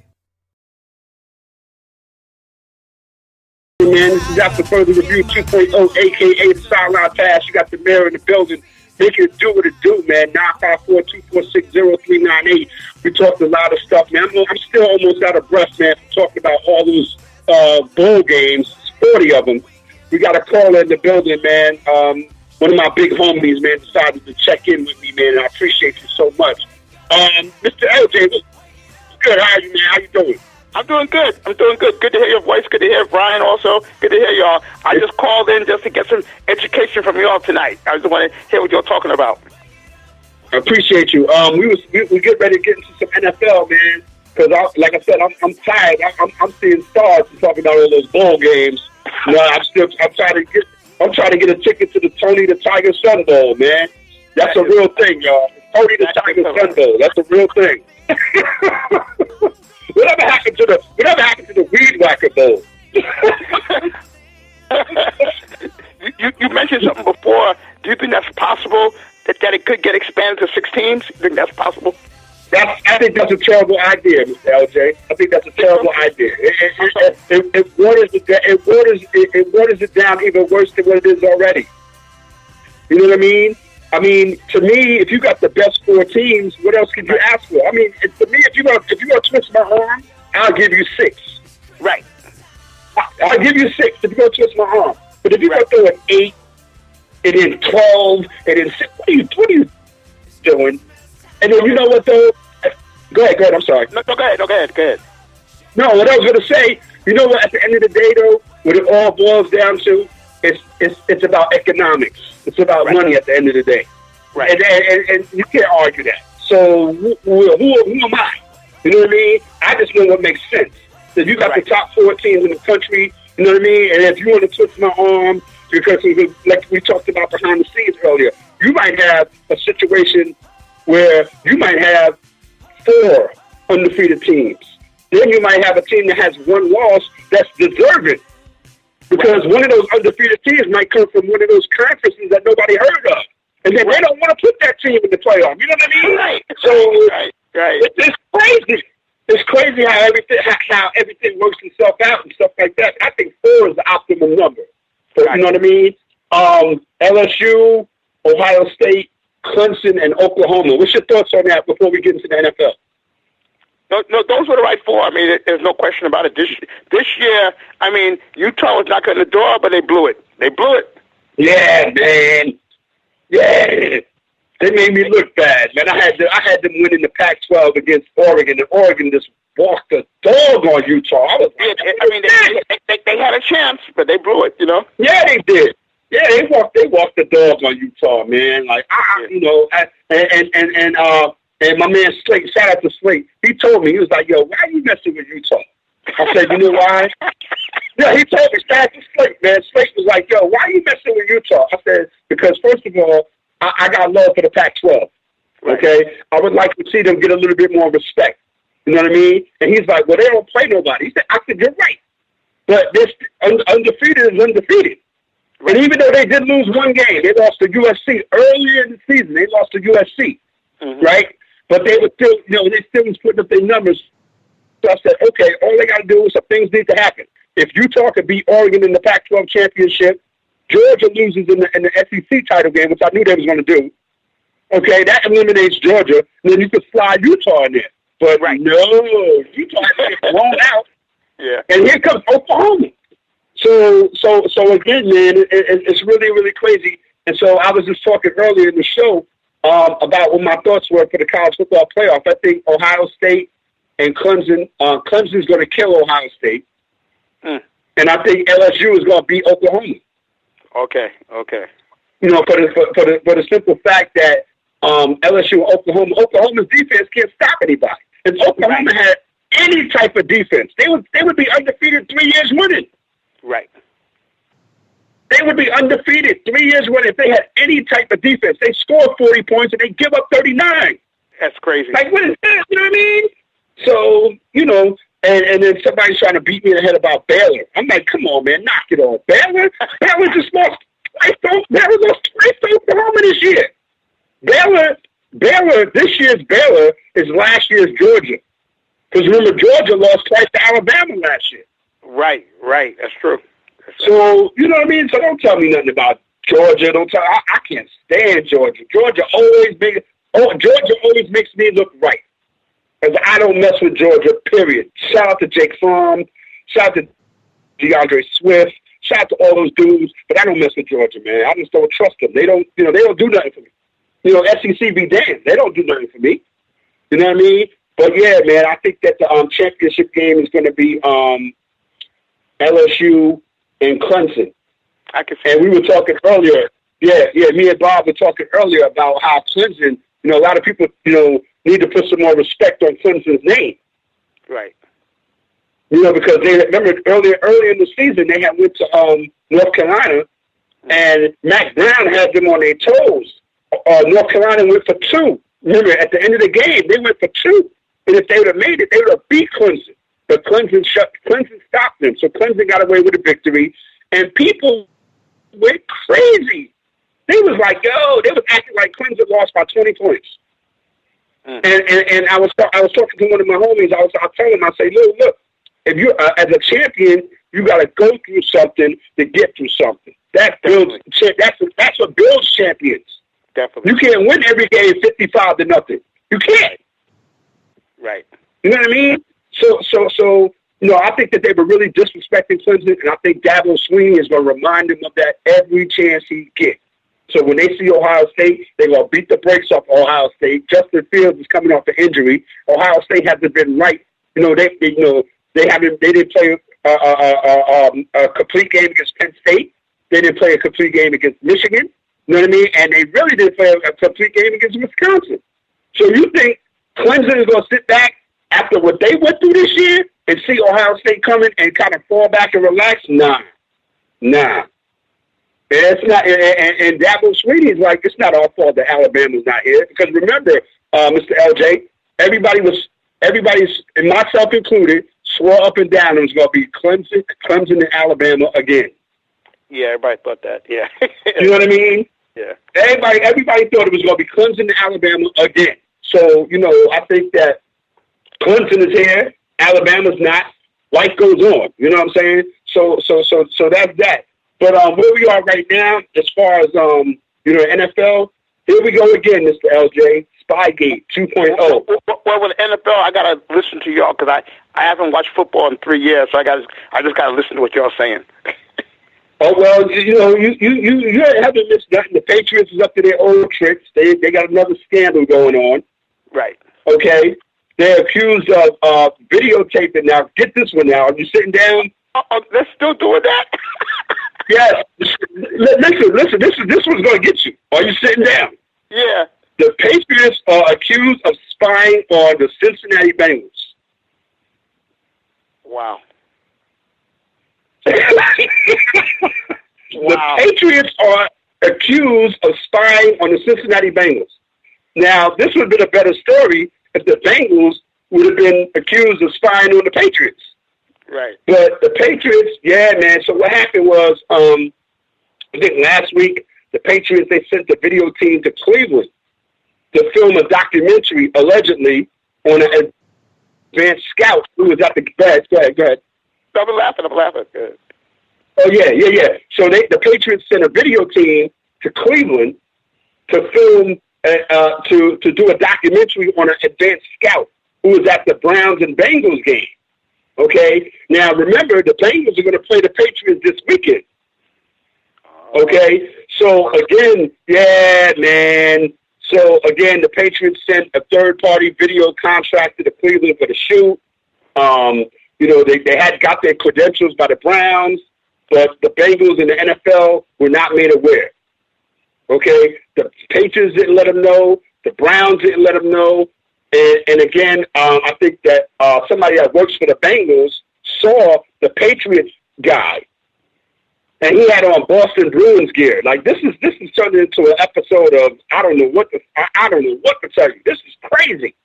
Man, this is After Further Review 2.0, a.k.a. the Sideline Pass. You got the mayor in the building. Make it do what it do, man. 954-246-0398. We talked a lot of stuff, man. I'm still almost out of breath, man, from talking about all those bowl games, 40 of them. We got a caller in the building, man. One of my big homies, man, decided to check in with me, man, and I appreciate you so much. Mr. LJ, good. How are you, man? How you doing? I'm doing good. Good to hear your voice. Good to hear Brian also. Good to hear y'all. I just called in just to get some education from y'all tonight. I just want to hear what y'all talking about. I appreciate you. We get ready to get into some NFL, man, because like I said, I'm tired. I'm seeing stars and talking about all those bowl games. No, I'm trying to get a ticket to the Tony the Tiger Sun Bowl, man. That's a real thing, y'all. Tony the Tiger Sun Bowl. That's a real thing. Whatever happened to the Weed Whacker Bowl? you mentioned something before. Do you think that's possible that it could get expanded to 6 teams? You think that's possible? I think that's a terrible idea, Mr. LJ. I think that's a terrible idea. It waters it down even worse than what it is already. You know what I mean? I mean, to me, if you got the best 4 teams, what else could you ask for? I mean, to me, if you want to twist my arm, I'll give you 6. Right. I'll give you 6 if you go twist my arm. But if you go through an 8, and then 12, and then 6, what are you doing? And then you know what though? Go ahead. I'm sorry. No, go ahead. No, what I was going to say, you know what? At the end of the day, though, what it all boils down to, it's about economics. It's about money at the end of the day. Right. And you can't argue that. So who am I? You know what I mean? I just know what makes sense. So you got the top 4 teams in the country, you know what I mean? And if you want to twist my arm, because like we talked about behind the scenes earlier, you might have a situation where you might have 4 undefeated teams. Then you might have a team that has 1 loss that's deserving. Because one of those undefeated teams might come from one of those conferences that nobody heard of. And then they don't want to put that team in the playoff. You know what I mean? Right. So right. It's crazy. It's crazy how everything works itself out and stuff like that. I think 4 is the optimum number. So, you know what I mean? LSU, Ohio State, Clemson, and Oklahoma. What's your thoughts on that before we get into the NFL? No, those were the right 4. I mean, there's no question about it. This year, I mean, Utah was knocking on the door, but they blew it. Yeah, man. Yeah. They made me look bad, man. I had them winning the Pac-12 against Oregon, and Oregon just walked the dog on Utah. I was like, they had a chance, but they blew it, you know? Yeah, they did. Yeah, they walked the dog on Utah, man. Like, and my man Slate, shout out to Slate, he told me, he was like, yo, why are you messing with Utah? I said, you know why? Yeah, he told me, shout out to Slate, man. Slate was like, yo, why are you messing with Utah? I said, because first of all, I got love for the Pac-12, okay? I would like to see them get a little bit more respect. You know what I mean? And he's like, well, they don't play nobody. I said, you're right. But this undefeated is undefeated. And even though they did lose 1 game, they lost to USC earlier in the season. They lost to USC, right? But they were still, they still was putting up their numbers. So I said, okay, all they got to do is some things need to happen. If Utah could beat Oregon in the Pac-12 championship, Georgia loses in the SEC title game, which I knew they was going to do. Okay, that eliminates Georgia, and then you could slide Utah in there. But no, Utah has been blown out. Yeah. And here comes Oklahoma. So again, man, it's really, really crazy. And so I was just talking earlier in the show about what my thoughts were for the college football playoff. I think Ohio State and Clemson's going to kill Ohio State. And I think LSU is going to beat Oklahoma. Okay. For the simple fact that LSU and Oklahoma's defense can't stop anybody. If Oklahoma had any type of defense, they would be undefeated 3 years winning. They would be undefeated 3 years running if they had any type of defense. They score 40 points and they give up 39. That's crazy. Like, what is that? You know what I mean? So, you know, and then somebody's trying to beat me in the head about Baylor. I'm like, come on, man, knock it off. Baylor just lost twice to Oklahoma this year. Baylor, this year's Baylor is last year's Georgia. Because remember, Georgia lost twice to Alabama last year. Right. That's true. So, you know what I mean? So don't tell me nothing about Georgia. I can't stand Georgia. Georgia always makes me look right. Because I don't mess with Georgia, period. Shout out to Jake Fromm. Shout out to DeAndre Swift. Shout out to all those dudes. But I don't mess with Georgia, man. I just don't trust them. They don't do nothing for me. You know, SEC be damned. They don't do nothing for me. You know what I mean? But yeah, man, I think that the championship game is going to be LSU and Clemson. And we were talking earlier. Yeah, me and Bob were talking earlier about how Clemson, you know, a lot of people, you know, need to put some more respect on Clemson's name. Right. You know, because they remember earlier in the season they had went to North Carolina, and Mac Brown had them on their toes. North Carolina went for 2. Remember, at the end of the game, they went for 2. And if they would have made it, they would have beat Clemson. But Clemson stopped them. So Clemson got away with a victory. And people went crazy. They was like, they was acting like Clemson lost by 20 points. And I was talking to one of my homies. I was telling him, I say, look, if you as a champion, you got to go through something to get through something. That's what builds champions. Definitely. You can't win every game 55-0. You can't. Right. You know what I mean? So you know, I think that they were really disrespecting Clemson, and I think Dabo Swinney is going to remind them of that every chance he gets. So when they see Ohio State, they're going to beat the brakes off Ohio State. Justin Fields is coming off an injury. Ohio State hasn't been right. You know, they didn't play a complete game against Penn State. They didn't play a complete game against Michigan. You know what I mean? And they really didn't play a complete game against Wisconsin. So you think Clemson is going to sit back after what they went through this year and see Ohio State coming and kind of fall back and relax? Nah. It's not. And Dabo Swinney's like, it's not our fault that Alabama's not here. Because remember, Mr. LJ, everybody's, and myself included, swore up and down it was going to be Clemson and Alabama again. Yeah, everybody thought that. Yeah. You know what I mean? Yeah. Everybody thought it was going to be Clemson and Alabama again. So, you know, I think that Clemson is here, Alabama's not. Life goes on. You know what I'm saying? So that's that. But where we are right now, as far as you know, NFL, here we go again, Mr. LJ. Spygate 2.0. Well, with the NFL, I gotta listen to y'all because I haven't watched football in 3 years, so I just gotta listen to what y'all saying. Oh well, you know, you haven't missed nothing. The Patriots is up to their old tricks. They got another scandal going on. Right. Okay. They're accused of videotaping. Now, get this one now. Are you sitting down? They're still doing that? Yes. Listen. This one's going to get you. Are you sitting down? Yeah. The Patriots are accused of spying on the Cincinnati Bengals. Wow. The Patriots are accused of spying on the Cincinnati Bengals. Now, this would have been a better story if the Bengals would have been accused of spying on the Patriots. Right. But the Patriots, yeah, man. So what happened was, I think last week, the Patriots, they sent the video team to Cleveland to film a documentary, allegedly, on an advanced scout who was at the... Go ahead. I'm laughing. Good. Oh, yeah. So the Patriots sent a video team to Cleveland to film, to do a documentary on an advanced scout who was at the Browns and Bengals game. Okay? Now, remember, the Bengals are going to play the Patriots this weekend. Okay? So, again, yeah, man. So, again, the Patriots sent a third-party video contractor to Cleveland for the shoot. You know, they had got their credentials by the Browns, but the Bengals and the NFL were not made aware. Okay? The Patriots didn't let them know. The Browns didn't let them know. And again, I think that somebody that works for the Bengals saw the Patriots guy and he had on Boston Bruins gear. Like this is turned into an episode of I don't know what to tell you. This is crazy.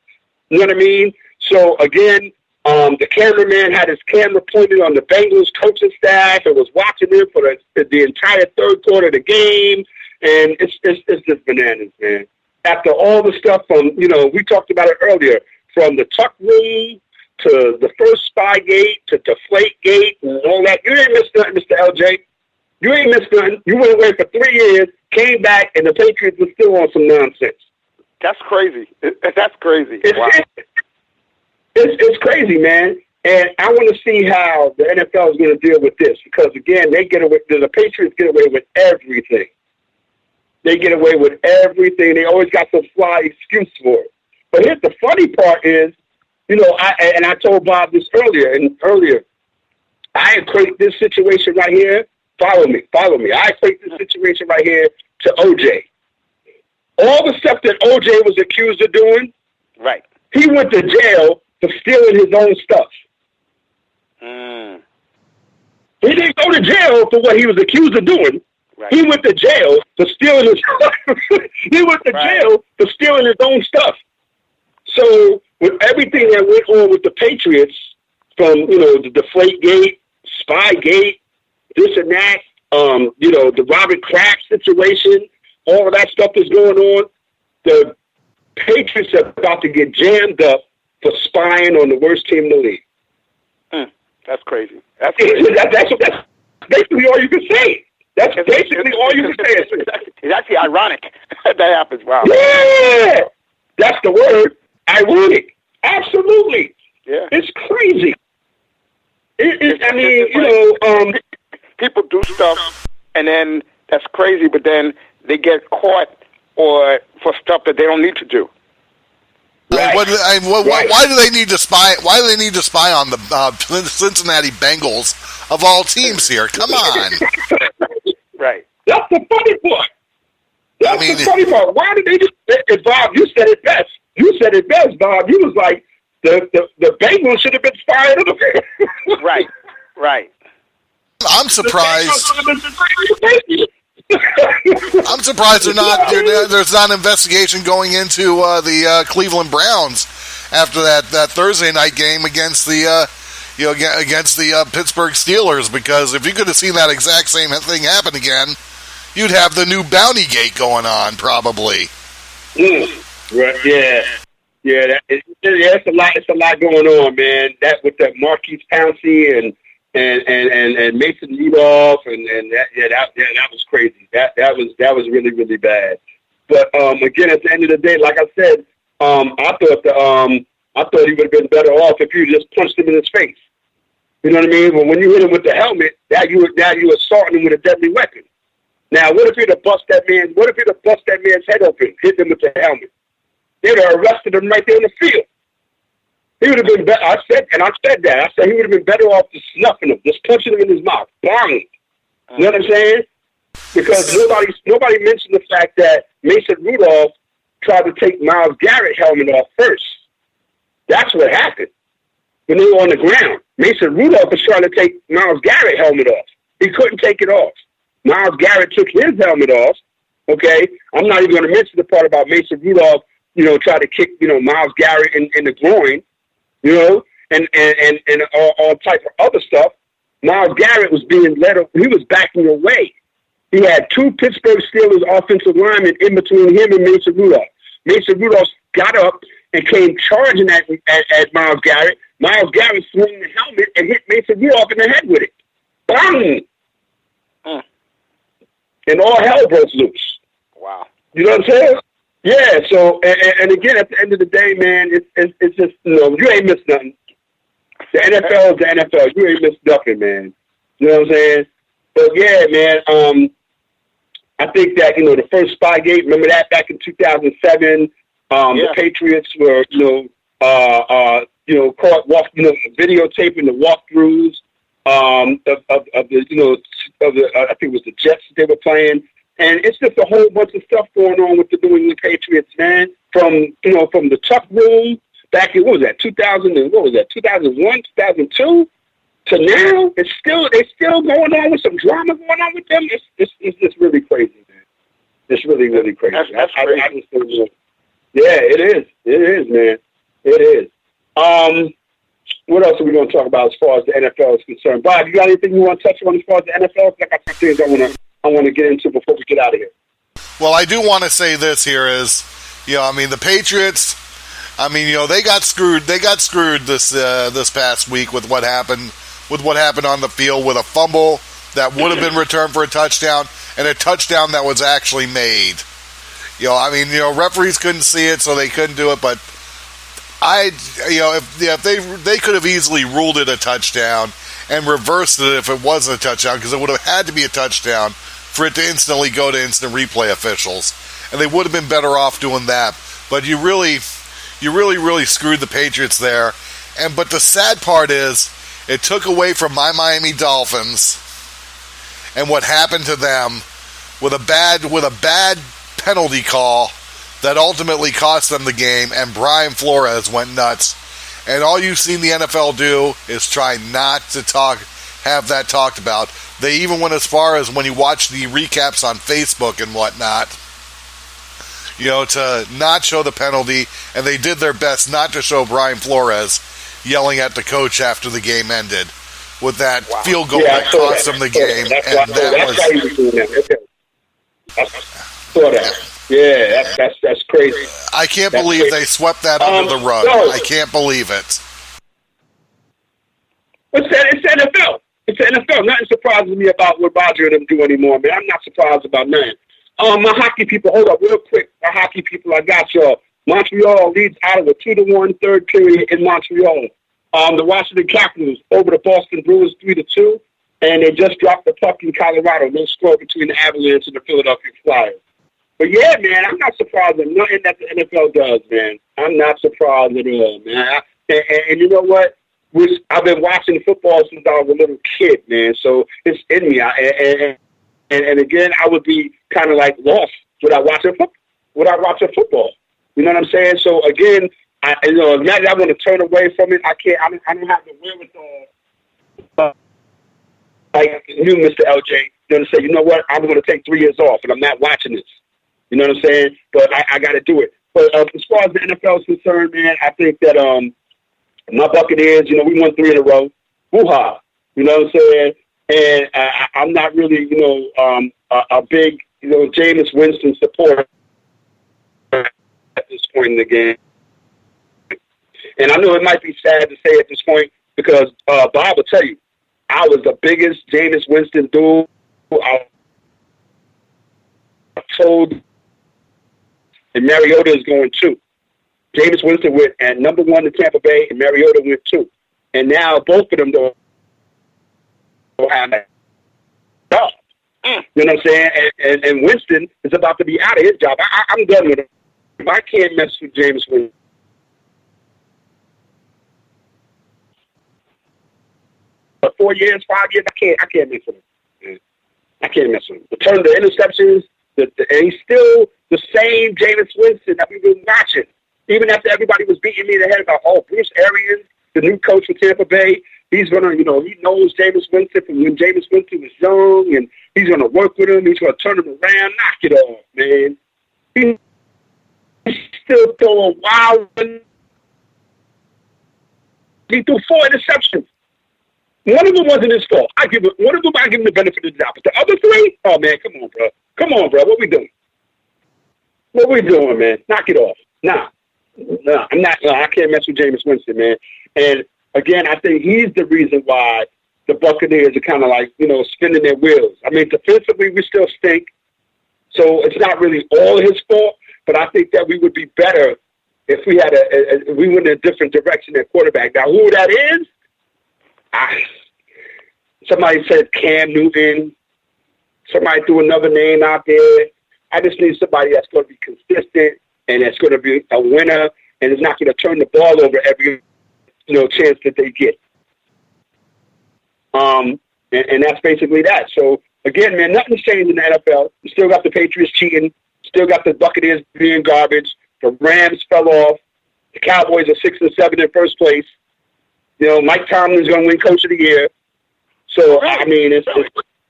You know what I mean? So again, the cameraman had his camera pointed on the Bengals coaching staff and was watching them for the entire third quarter of the game, and it's just bananas, man. After all the stuff from we talked about it earlier, from the tuck room to the first Spygate to Deflategate and all that, you didn't miss nothing, Mr. LJ. You ain't missed nothing. You went away for 3 years, came back, and the Patriots were still on some nonsense. That's crazy. That's crazy. Wow. It's crazy, man. And I want to see how the NFL is going to deal with this because, again, the Patriots get away with everything. They get away with everything. They always got some fly excuse for it. But here's the funny part is, I told Bob this earlier. I equate this situation right here. Follow me. I equate this situation right here to OJ. All the stuff that OJ was accused of doing, right? He went to jail for stealing his own stuff. He didn't go to jail for what he was accused of doing. Right. He went to jail for stealing his stuff. He went to jail for stealing his own stuff. So with everything that went on with the Patriots, from the Deflategate, Spygate, this and that, the Robert Kraft situation, all of that stuff that's going on, the Patriots are about to get jammed up for spying on the worst team in the league. That's crazy. That's basically all you can say. That's basically all you can say. It's actually ironic that happens. Wow. Yeah, that's the word. Ironic. Absolutely. Yeah. It's crazy. People do stuff, and then that's crazy, but then they get caught or for stuff that they don't need to do. Right. Why do they need to spy? Why do they need to spy on the Cincinnati Bengals of all teams here? Come on. Right. That's the funny part. The funny part. Why did they just? Bob, you said it best. Bob. You was like the Bengals should have been spying on the. Right. I'm surprised. I'm surprised there's not an investigation going into the Cleveland Browns after that Thursday night game against the Pittsburgh Steelers, because if you could have seen that exact same thing happen again, you'd have the new Bounty Gate going on probably. Right? Yeah. It's a lot. It's a lot going on, man. That with that Marquise Pouncey and Mason Rudolph and that was crazy. That was really, really bad. But again, at the end of the day, like I said, I thought he would have been better off if you just punched him in his face. You know what I mean? But when you hit him with the helmet, now you assaulting him with a deadly weapon. Now, what if you'd have bust that man's head open, hit him with the helmet? They'd have arrested him right there in the field. He would have been better. I said that. I said he would have been better off just snuffing him, just punching him in his mouth. Bang. You know what I'm saying? Because nobody mentioned the fact that Mason Rudolph tried to take Myles Garrett's helmet off first. That's what happened. When they were on the ground, Mason Rudolph was trying to take Myles Garrett's helmet off. He couldn't take it off. Myles Garrett took his helmet off. Okay? I'm not even going to mention the part about Mason Rudolph, try to kick, Myles Garrett in the groin. And all type of other stuff. Myles Garrett was being he was backing away. He had two Pittsburgh Steelers offensive linemen in between him and Mason Rudolph. Mason Rudolph got up and came charging at Myles Garrett. Myles Garrett swung the helmet and hit Mason Rudolph in the head with it. Bang! And all hell broke loose. Wow. You know what I'm saying? Yeah, so, and again, at the end of the day, man, it's just, you ain't missed nothing. The NFL is the NFL. You ain't missed nothing, man. You know what I'm saying? But, yeah, man, I think that, the first Spygate, remember that back in 2007? The Patriots were, caught, videotaping the walkthroughs of the, I think it was the Jets they were playing. And it's just a whole bunch of stuff going on with the New England Patriots, man. From the tuck room back in, 2001, 2002? to now, they're still going on with some drama going on with them. It's just really crazy, man. It's really, really crazy. That's crazy. I just don't know. Yeah, it is. It is, man. It is. What else are we going to talk about as far as the NFL is concerned? Bob, you got anything you want to touch on as far as the NFL? I got some things I want to get into before we get out of here. Well, I do want to say this here is, the Patriots, they got screwed. They got screwed this past week with what happened on the field with a fumble that would have been returned for a touchdown and a touchdown that was actually made. Referees couldn't see it, so they couldn't do it, but if they could have easily ruled it a touchdown and reversed it if it wasn't a touchdown, because it would have had to be a touchdown for it to instantly go to instant replay officials, and they would have been better off doing that. But you really screwed the Patriots there. But the sad part is, it took away from my Miami Dolphins and what happened to them with a bad penalty call that ultimately cost them the game, and Brian Flores went nuts. And all you've seen the NFL do is try not to have that talked about. They even went as far as, when you watch the recaps on Facebook and whatnot, to not show the penalty, and they did their best not to show Brian Flores yelling at the coach after the game ended with that field goal that cost them the game. That's why he was doing that. Okay. I saw that. Yeah, that's crazy. I can't believe they swept that under the rug. I can't believe it. It's NFL. It's NFL. Nothing surprises me about what Roger and them do anymore, man. I'm not surprised about nothing. My hockey people, hold up real quick. My hockey people, I got y'all. Montreal leads Ottawa 2-1 third period in Montreal. The Washington Capitals over the Boston Bruins 3-2, and they just dropped the puck in Colorado. No score between the Avalanche and the Philadelphia Flyers. But yeah, man, I'm not surprised at nothing that the NFL does, man. I'm not surprised at all, man. And you know what? I've been watching football since I was a little kid, man. So it's in me. And again, I would be kind of like lost without watching football. You know what I'm saying? So again, I want to turn away from it. I don't have the wherewithal. Like you, Mr. LJ, going to say, you know what? I'm going to take 3 years off, and I'm not watching this. You know what I'm saying? But I got to do it. But as far as the NFL is concerned, man, I think that my bucket is, we won 3 in a row. Woo-ha. You know what I'm saying? And I'm not really, a big, Jameis Winston supporter at this point in the game. And I know it might be sad to say at this point because Bob will tell you, I was the biggest Jameis Winston dude. I told, and Mariota is going 2. Jameis Winston went at number 1 to Tampa Bay, and Mariota went 2. And now both of them don't have that job. You know what I'm saying? And Winston is about to be out of his job. I'm done with him. If I can't mess with Jameis Winston, for 4 years, 5 years, I can't mess with him. I can't mess with him. Return the interceptions, and he's still the same Jameis Winston that we've been watching. Even after everybody was beating me in the head about, Bruce Arians, the new coach for Tampa Bay, he's going to, he knows Jameis Winston from when Jameis Winston was young, and he's going to work with him. He's going to turn him around. Knock it off, man. He's still throwing wild. He threw 4 interceptions. One of them wasn't his fault. One of them I give him the benefit of the doubt. But the other 3, oh, man, come on, bro. Come on, bro. What we doing? What we doing, man? Knock it off. Nah, I'm not. I can't mess with Jameis Winston, man. And again, I think he's the reason why the Buccaneers are kind of like, spinning their wheels. I mean, defensively, we still stink. So it's not really all his fault, but I think that we would be better if we had we went in a different direction at quarterback. Now, who that is? Somebody said Cam Newton. Somebody threw another name out there. I just need somebody that's going to be consistent and that's going to be a winner and is not going to turn the ball over every chance that they get. And that's basically that. So again, man, nothing's changed in the NFL. You still got the Patriots cheating. Still got the Buccaneers being garbage. The Rams fell off. The Cowboys are 6-7 in first place. Mike Tomlin's going to win Coach of the Year. So I mean, it's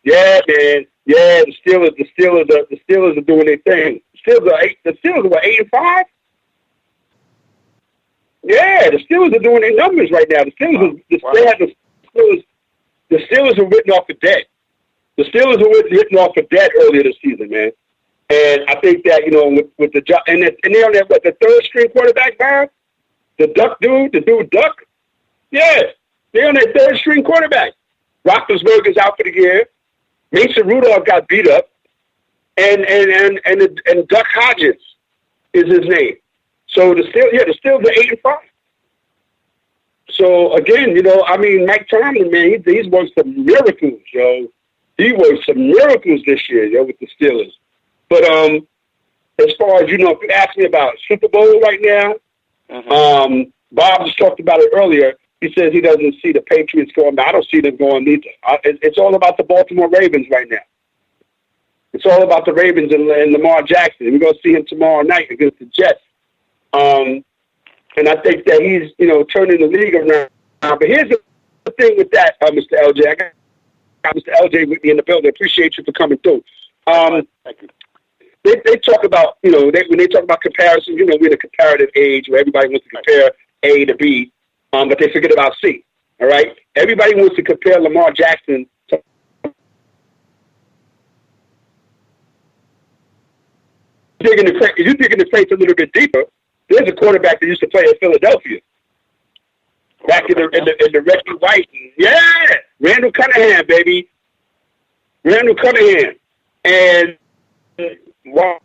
yeah, man, yeah. The Steelers are doing their thing. The Steelers are what, 8-5? Yeah, the Steelers are doing their numbers right now. The Steelers are written off for dead. The Steelers were written off for dead earlier this season, man. And I think that with the job, and they're on that the third string quarterback, Bob, the dude Duck. Yeah, they're on their third string quarterback. Roethlisberger's out for the year. Mason Rudolph got beat up, and Duck Hodges is his name. So the Steelers are 8-5. So again, I mean, Mike Tomlin, man, he's worked some miracles, yo. He worked some miracles this year, yo, with the Steelers. But as far as if you ask me about Super Bowl right now, Bob just talked about it earlier. He says he doesn't see the Patriots going. I don't see them going either. It's all about the Baltimore Ravens right now. It's all about the Ravens and Lamar Jackson. We're going to see him tomorrow night against the Jets. And I think that he's, turning the league around. But here's the thing with that, Mr. LJ. I got Mr. LJ with me in the building. I appreciate you for coming through. Thank you. They talk about, when they talk about comparisons, we're in a comparative age where everybody wants to compare A to B, but they forget about C. All right? Everybody wants to compare Lamar Jackson to digging the crates a little bit deeper. There's a quarterback that used to play in Philadelphia. Back in the Reggie White. Yeah! Randall Cunningham, baby. Randall Cunningham. And why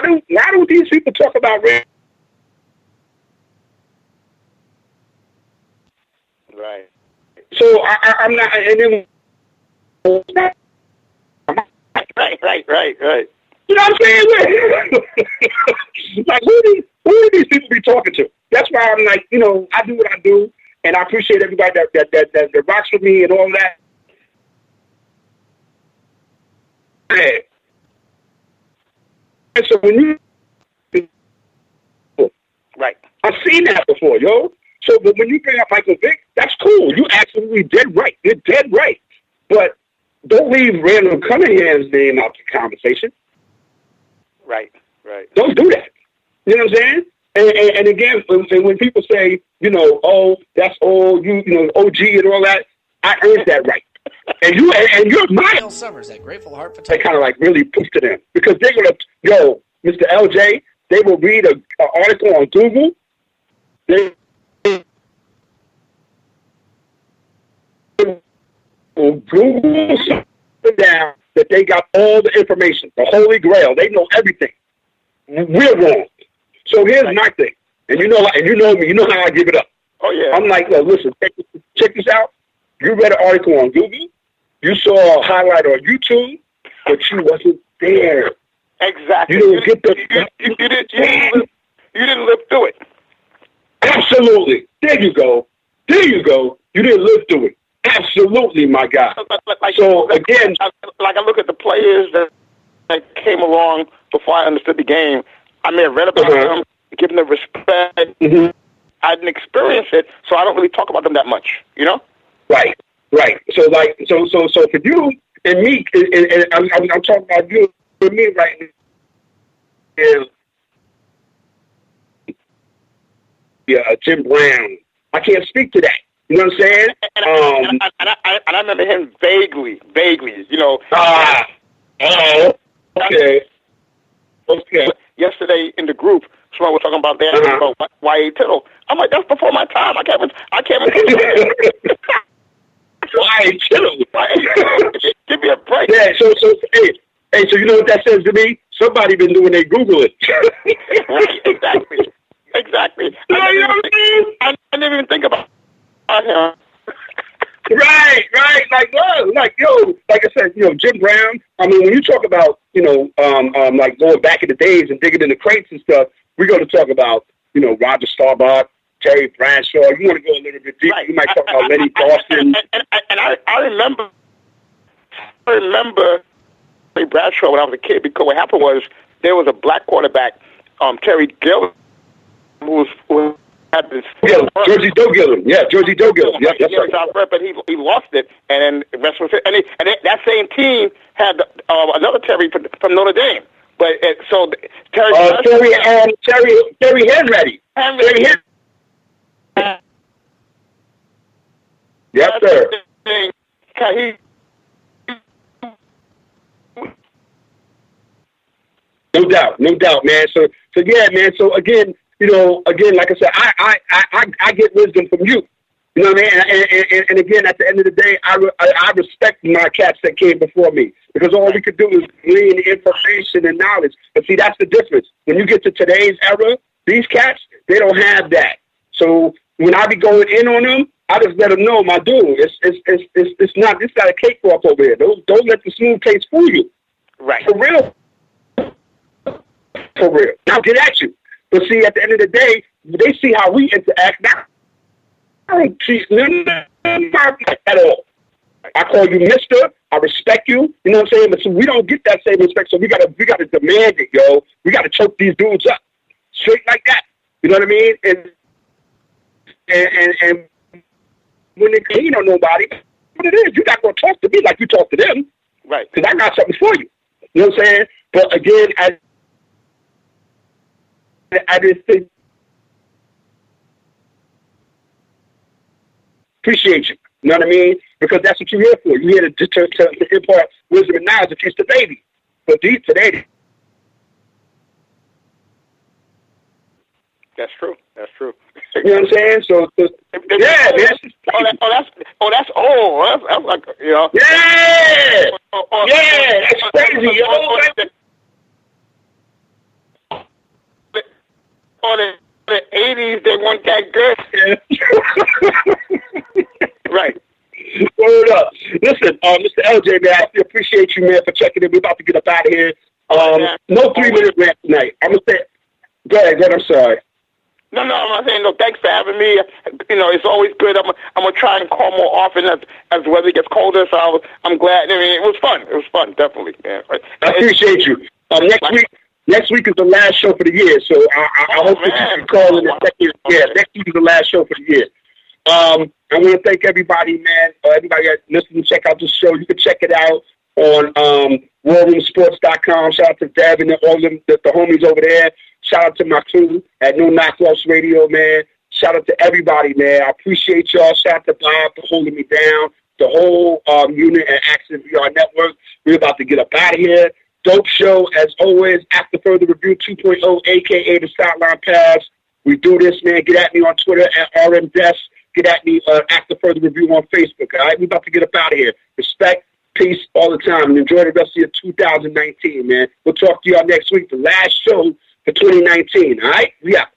don't these people talk about Randall? Right. So I'm not, and then Right. You know what I'm saying? Like, who do these people be talking to? That's why I'm like, I do what I do, and I appreciate everybody that rocks with me and all that. And so when right, I've seen that before, yo. So, but when you bring up Michael Vick, that's cool. You absolutely dead right. You're dead right. But don't leave Randall Cunningham's name out the conversation. Right. Don't do that. You know what I'm saying? And again, when people say, that's old, OG and all that, I earned that right. And you're mine. Summers at Grateful Heart They kind of like really proof to them because they're gonna Mr. LJ. They will read an article on Google. They will Google something down that they got all the information, the Holy Grail. They know everything. We're wrong. So here's my thing, and you know me. You know how I give it up. Oh yeah. I'm like, listen, check this out. You read an article on Google. You saw a highlight on YouTube, but you wasn't there. Exactly. You didn't get the. You didn't live through it. Absolutely. There you go. You didn't live through it. Absolutely, my guy. So again, like I look at the players that came along before I understood the game. I may have read about them, given them respect. Mm-hmm. I didn't experience it, so I don't really talk about them that much. Right. So for you and me, and I'm talking about you and me right now. Jim Brown. I can't speak to that. You know what I'm saying? And I remember him vaguely. Okay. Yesterday in the group, someone was talking about that about Y.A. Tittle. I'm like, that's before my time. I can't remember. Y.A. Tittle. Give me a break. Yeah. So hey, so you know what that says to me? Somebody been doing their Googling. Exactly. I didn't even think about him. Right. Like I said, Jim Brown. I mean, when you talk about, like going back in the days and digging in the crates and stuff, we're going to talk about, Roger Staubach, Terry Bradshaw. You want to go a little bit deeper? Right. You might talk about Lenny Boston. And I remember Terry Bradshaw when I was a kid because what happened was there was a black quarterback, Terry Gill, who was had this. Georgie Dogillum. Yeah, Georgie Dogillum. Yeah, that's right. South Rep, but he lost it, and then the rest was it. And that same team had another Terry from Notre Dame. But so Terry Henry. Yes, sir. No doubt, man. So yeah, man. So again, like I said, I get wisdom from you. You know what I mean? And again, at the end of the day, I respect my cats that came before me, because all we could do is glean information and knowledge. But see, that's the difference. When you get to today's era, these cats, they don't have that. So when I be going in on them, I just let them know, my dude, it's not. It's got a cakewalk over here. Don't let the smooth taste fool you. Right. For real. Now get at you. But see, at the end of the day, they see how we interact. Now, I don't treat them at all. I call you Mister. I respect you. You know what I'm saying? But so we don't get that same respect. So we gotta demand it, yo. We gotta choke these dudes up, straight like that. You know what I mean? And when they clean on nobody, what it is, you're not gonna talk to me like you talk to them, right? Because I got something for you. You know what I'm saying? But again, I just think, appreciate you. You know what I mean? Because that's what you're here for. You're here to impart wisdom and knowledge to teach the baby. But these today. That's true. You know what I'm saying? So yeah, man. That's old. That's like, you know. Yeah. Yeah, that's crazy, yo. On the 80s, they weren't that good. Right. Word up. Listen, Mr. LJ, man, I appreciate you, man, for checking in. We're about to get up out of here. No 3-minute rant tonight. I'm going to say, go ahead, I'm sorry. No, I'm not saying no. Thanks for having me. You know, it's always good. I'm gonna try and call more often as the weather gets colder. So I'm glad. I mean, it was fun. Definitely. Yeah. I appreciate you. Next week is the last show for the year. So I hope that you can call in next week. Yeah, next week is the last show for the year. I want to thank everybody, man. Everybody that listened, check out the show. You can check it out on warroomsports.com. Shout out to Dev and all them, the homies over there. Shout out to my crew at No Knockoffs Radio, man. Shout out to everybody, man. I appreciate y'all. Shout out to Bob for holding me down. The whole unit at Accident VR Network. We're about to get up out of here. Dope show, as always. After Further Review 2.0, a.k.a. the Sideline Pass. We do this, man. Get at me on Twitter at RMDesk. Get at me After Further Review on Facebook, all right? We're about to get up out of here. Respect, peace, all the time. And enjoy the rest of your 2019, man. We'll talk to y'all next week. The last show for 2019, all right? We out.